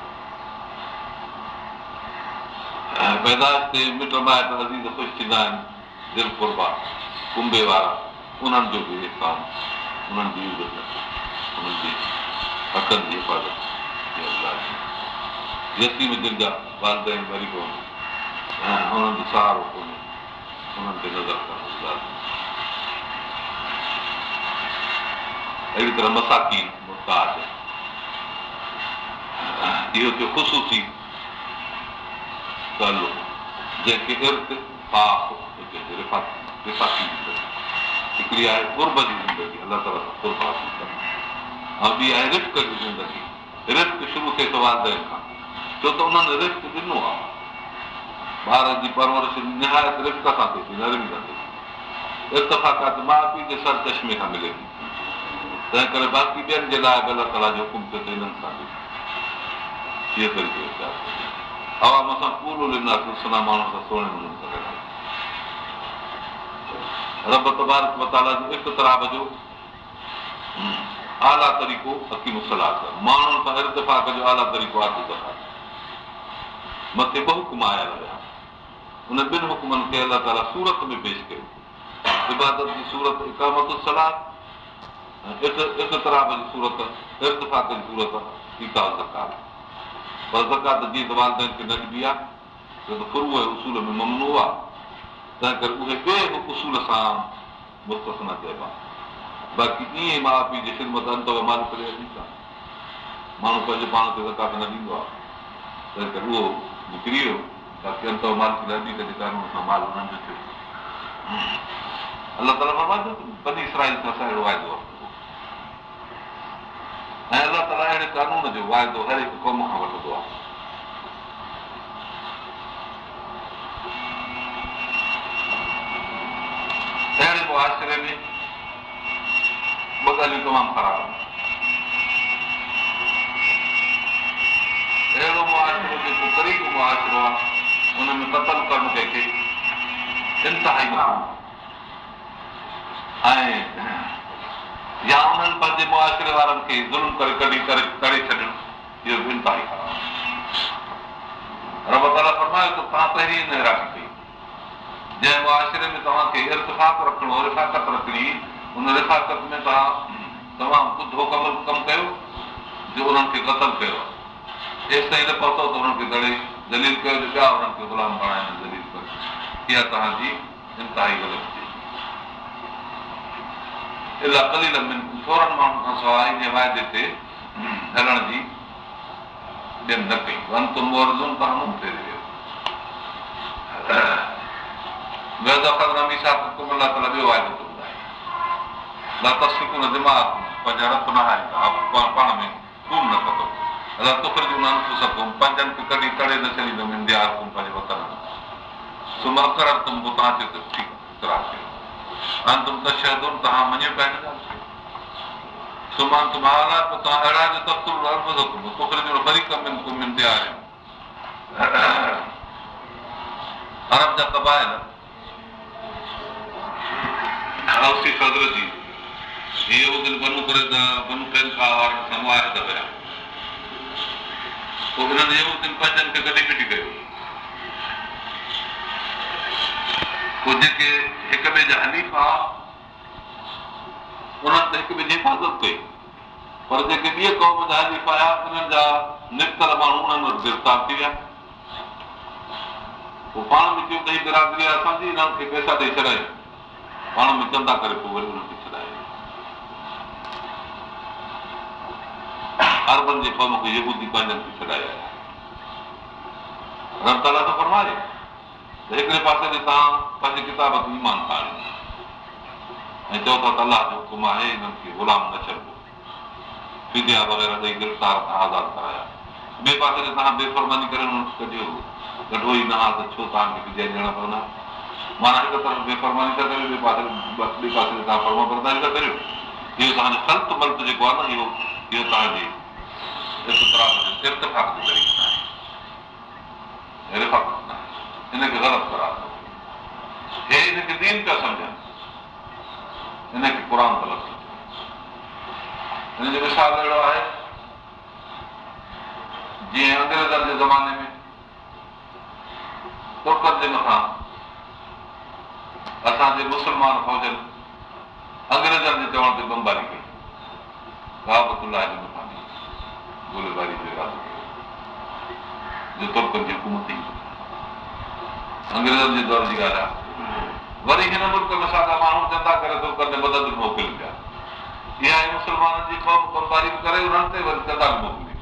पैदाइश ते मिट माइट अज़ीज़ ख़ुशि थींदा आहिनि, दिलि क़ुर्बा कुंबे वारा, उन्हनि जो बि इहसान, उन्हनि जी इज़त, उन्हनि जे हक़नि जी हिफ़ाज़त, यतीम दिलि जा वालदैन वरी कोन्हे, उन्हनि जो सहारो कोन्हे, उन्हनि ते नज़र करणु लाज़मी। अहिड़ी तरह मसाकीन मुहताज, इहो थियो ख़ुशूसी ताल्लुक़ जंहिंखे रिफ़ाक़ी ज़िंदगी हिकिड़ी आहे, क़ुर्ब जी ज़िंदगी अलाह ताला सां क़ुर्ब हासिल करणु, ऐं ॿी आहे रिफ़्क़ जी ज़िंदगी। रिफ़्क़ शुरू थिए थो वालदैन खां, छो त उन्हनि रिफ़्क़ ॾिनो आहे। ॿार जी परवरिश निहायत रिफ़्क़ सां थिए थी, नरमी सां थिए थी, इत्तफ़ाक़ात माउ पीउ जे सर चश्मे खां मिले थी। तंहिं करे बाक़ी ॿियनि जे लाइ बि अलाह ताला जो हुकुम थियो त इन्हनि सां बि इहो तरीक़ो इख़्तियार कयो। आवाम सां पूरो ॾिनासीं सुना माण्हुनि सां सुहिणे नमूने सां ॻाल्हाए। रब तबारक व तआला जो इक़्तिराब जो आला तरीक़ो हकीम सलाह, माण्हुनि सां इर्तिफ़ाक़ जो आला तरीक़ो आहे ज़कात। मथे ॿ हुकुम आया हुया, उन ॿिनि हुकुमनि खे अलाह ताला सूरत में पेश कयो। इबादत जी सूरत इक़ामत सलात, इक़्तिराब जी सूरत इर्तिफ़ाक़ जी सूरत ईका ज़कात। पर ज़कात जीअं त वालदैन खे न ॾिबी आहे, छो त फुरूअ उसूल में ममनू आहे, तंहिं करे उहे ॿिए बि उसूल सां मुस्तस्ना चइबा। बाक़ी ईअं माउ पीउ जी ख़िदमत अंतव मालिक ॾे ठीकु आहे, माण्हू पंहिंजे पाण खे ज़कात न ॾींदो आहे, तंहिं करे उहो निकिरी वियो। बाक़ी अंतव मालिक ॾे ॿी कॾहिं कानून सां माल उन्हनि जो थियो। अलाह ताला फरमाए थो बनी इसराईल सां असां अहिड़ो वाइदो आहे। ऐं अलाह ताला अहिड़े कानून जो वाइदो हर हिकु क़ौम खां वठंदो आहे। अहिड़े मुआशिरे में ॿ ॻाल्हियूं तमामु ख़राब आहिनि। अहिड़ो मुआशिरो जेको ग़रीब मुआशिरो आहे हुन में क़तल करणु कंहिंखे इंतिहाई ऐं या उन्हनि पंहिंजे मुआशिरे वारनि खे ज़ुल्म करे कढी करे तड़े छॾणु इहो बि इंतिहाई ख़राब आहे। रब ताला फरमायो त तव्हां पहिरीं इन राखी कई जंहिं मुआशिरे में तव्हांखे इर्तिफ़ाक़ रखिणो रिफ़ाक़त रखणी, उन रिफ़ाक़त में तव्हां ॿुधो कमु कयो जो उन्हनि खे क़तल कयो जेसि ताईं न पहुतो त उन्हनि खे दड़े दलील कयो जो ॿिया उन्हनि खे ग़ुलाम बणाइनि दलील कयो। इहा तव्हांजी इंतिहाई ग़लती इलाह कलील में थोरनि माण्हुनि खां सवाइ इन वाइदे ते हलण जी ॿियनि न कई। वन तुम मोरज़ुन तव्हां मुंहुं फेरे वियो। अलाह ताला ॿियो वाइदो थो ॿुधाए दिमाग़ पंहिंजा रत न हारींदा पाण में खून न कंदो। अलाह तुखर जो पंजनि खे कॾहिं तड़े न छॾींदुमि इंदिहार तुम पंहिंजे वतन में सुम अकर तुम बि तव्हां चयो त ठीकु इतराज़ कयो हाणे तुम त शहदुनि तव्हां मञियो पिया हिन ॻाल्हि खे सुमान तुम आला पोइ तव्हां अहिड़ा जो तख़्तुल तुखर जो फरीक़ में तुम इंदिहार अरब जा क़बाइल औसी क़दर जी इहे उहो दिन बनू करे बनू कैनका वारनि सां मुआहिदा हुया। पोइ हिननि इहो दिन पंजनि खे गॾी फिटी कयो। पोइ जेके हिक ॿिए जा हनीफ़ा उन्हनि त हिक ॿिए जी हिफ़ाज़त कई, पर जेके ॿिए क़ौम जा हनीफ़ आया उन्हनि जा निकतल माण्हू उन्हनि वटि गिरफ़्तार थी विया। पोइ पाण में चयो त ही बिरादरी आहे असांजी, इन्हनि खे पैसा ॾेई छॾायूं, पाण में चंदा करे पोइ वरी उन्हनि खे छॾायो। अरबनि जे क़ौम खे यहूदी पंहिंजनि खे छॾाया। रब ताला त फरमाए त हिकिड़े पासे ते तव्हां पंहिंजे किताब ते ईमान था आणियो ऐं चओ था त अलाह जो हुकुम आहे हिननि खे ग़ुलाम न छॾिबो, फिदिया वग़ैरह ॾेई गिरफ़्तार खां आज़ादु कराया। ॿिए पासे ते तव्हां बेफ़रमानी करे उन्हनि खे कढियो, कढो ई न हा त छो तव्हांखे फिदिया ॾियणा पवंदा। माना हिकु तरफ़ बेफ़रमानी था करियो, ॿिए पासे ते तव्हां फर्मा बरदारी था करियो। इहो तव्हांजो ख़ल्त मल्त जेको आहे न इहो तव्हांजी इर्तिफ़ाक़ जो तरीक़ो आहे, रिफ़ाक़त न आहे। हिनखे ग़लति करार कयो। हे हिनखे दीन पिया सम्झनि, हिनखे क़ुर त लफ़्ज़ हिन जो मिसाल अहिड़ो आहे जीअं अंग्रेज़नि जे ज़माने में तुर्कनि जे मथां असांजे मुस्लमान फ़ौजनि अंग्रेज़नि जे चवण ते बमबारी कई, काबतुल्लाह जे मथां गोलीबारी जो इरादो कयो जो तुर्कनि जी हुकूमत ई अंग्रेज़नि जे दौर जी ॻाल्हि आहे। वरी हिन मुल्क में साॻा माण्हू चंदा करे तुर्कनि जे मदद मोकिलिनि पिया। इहा मुस्लमाननि जी क़ौम बमबारी बि करे उन्हनि ते वरी चंदा बि मोकिलिया।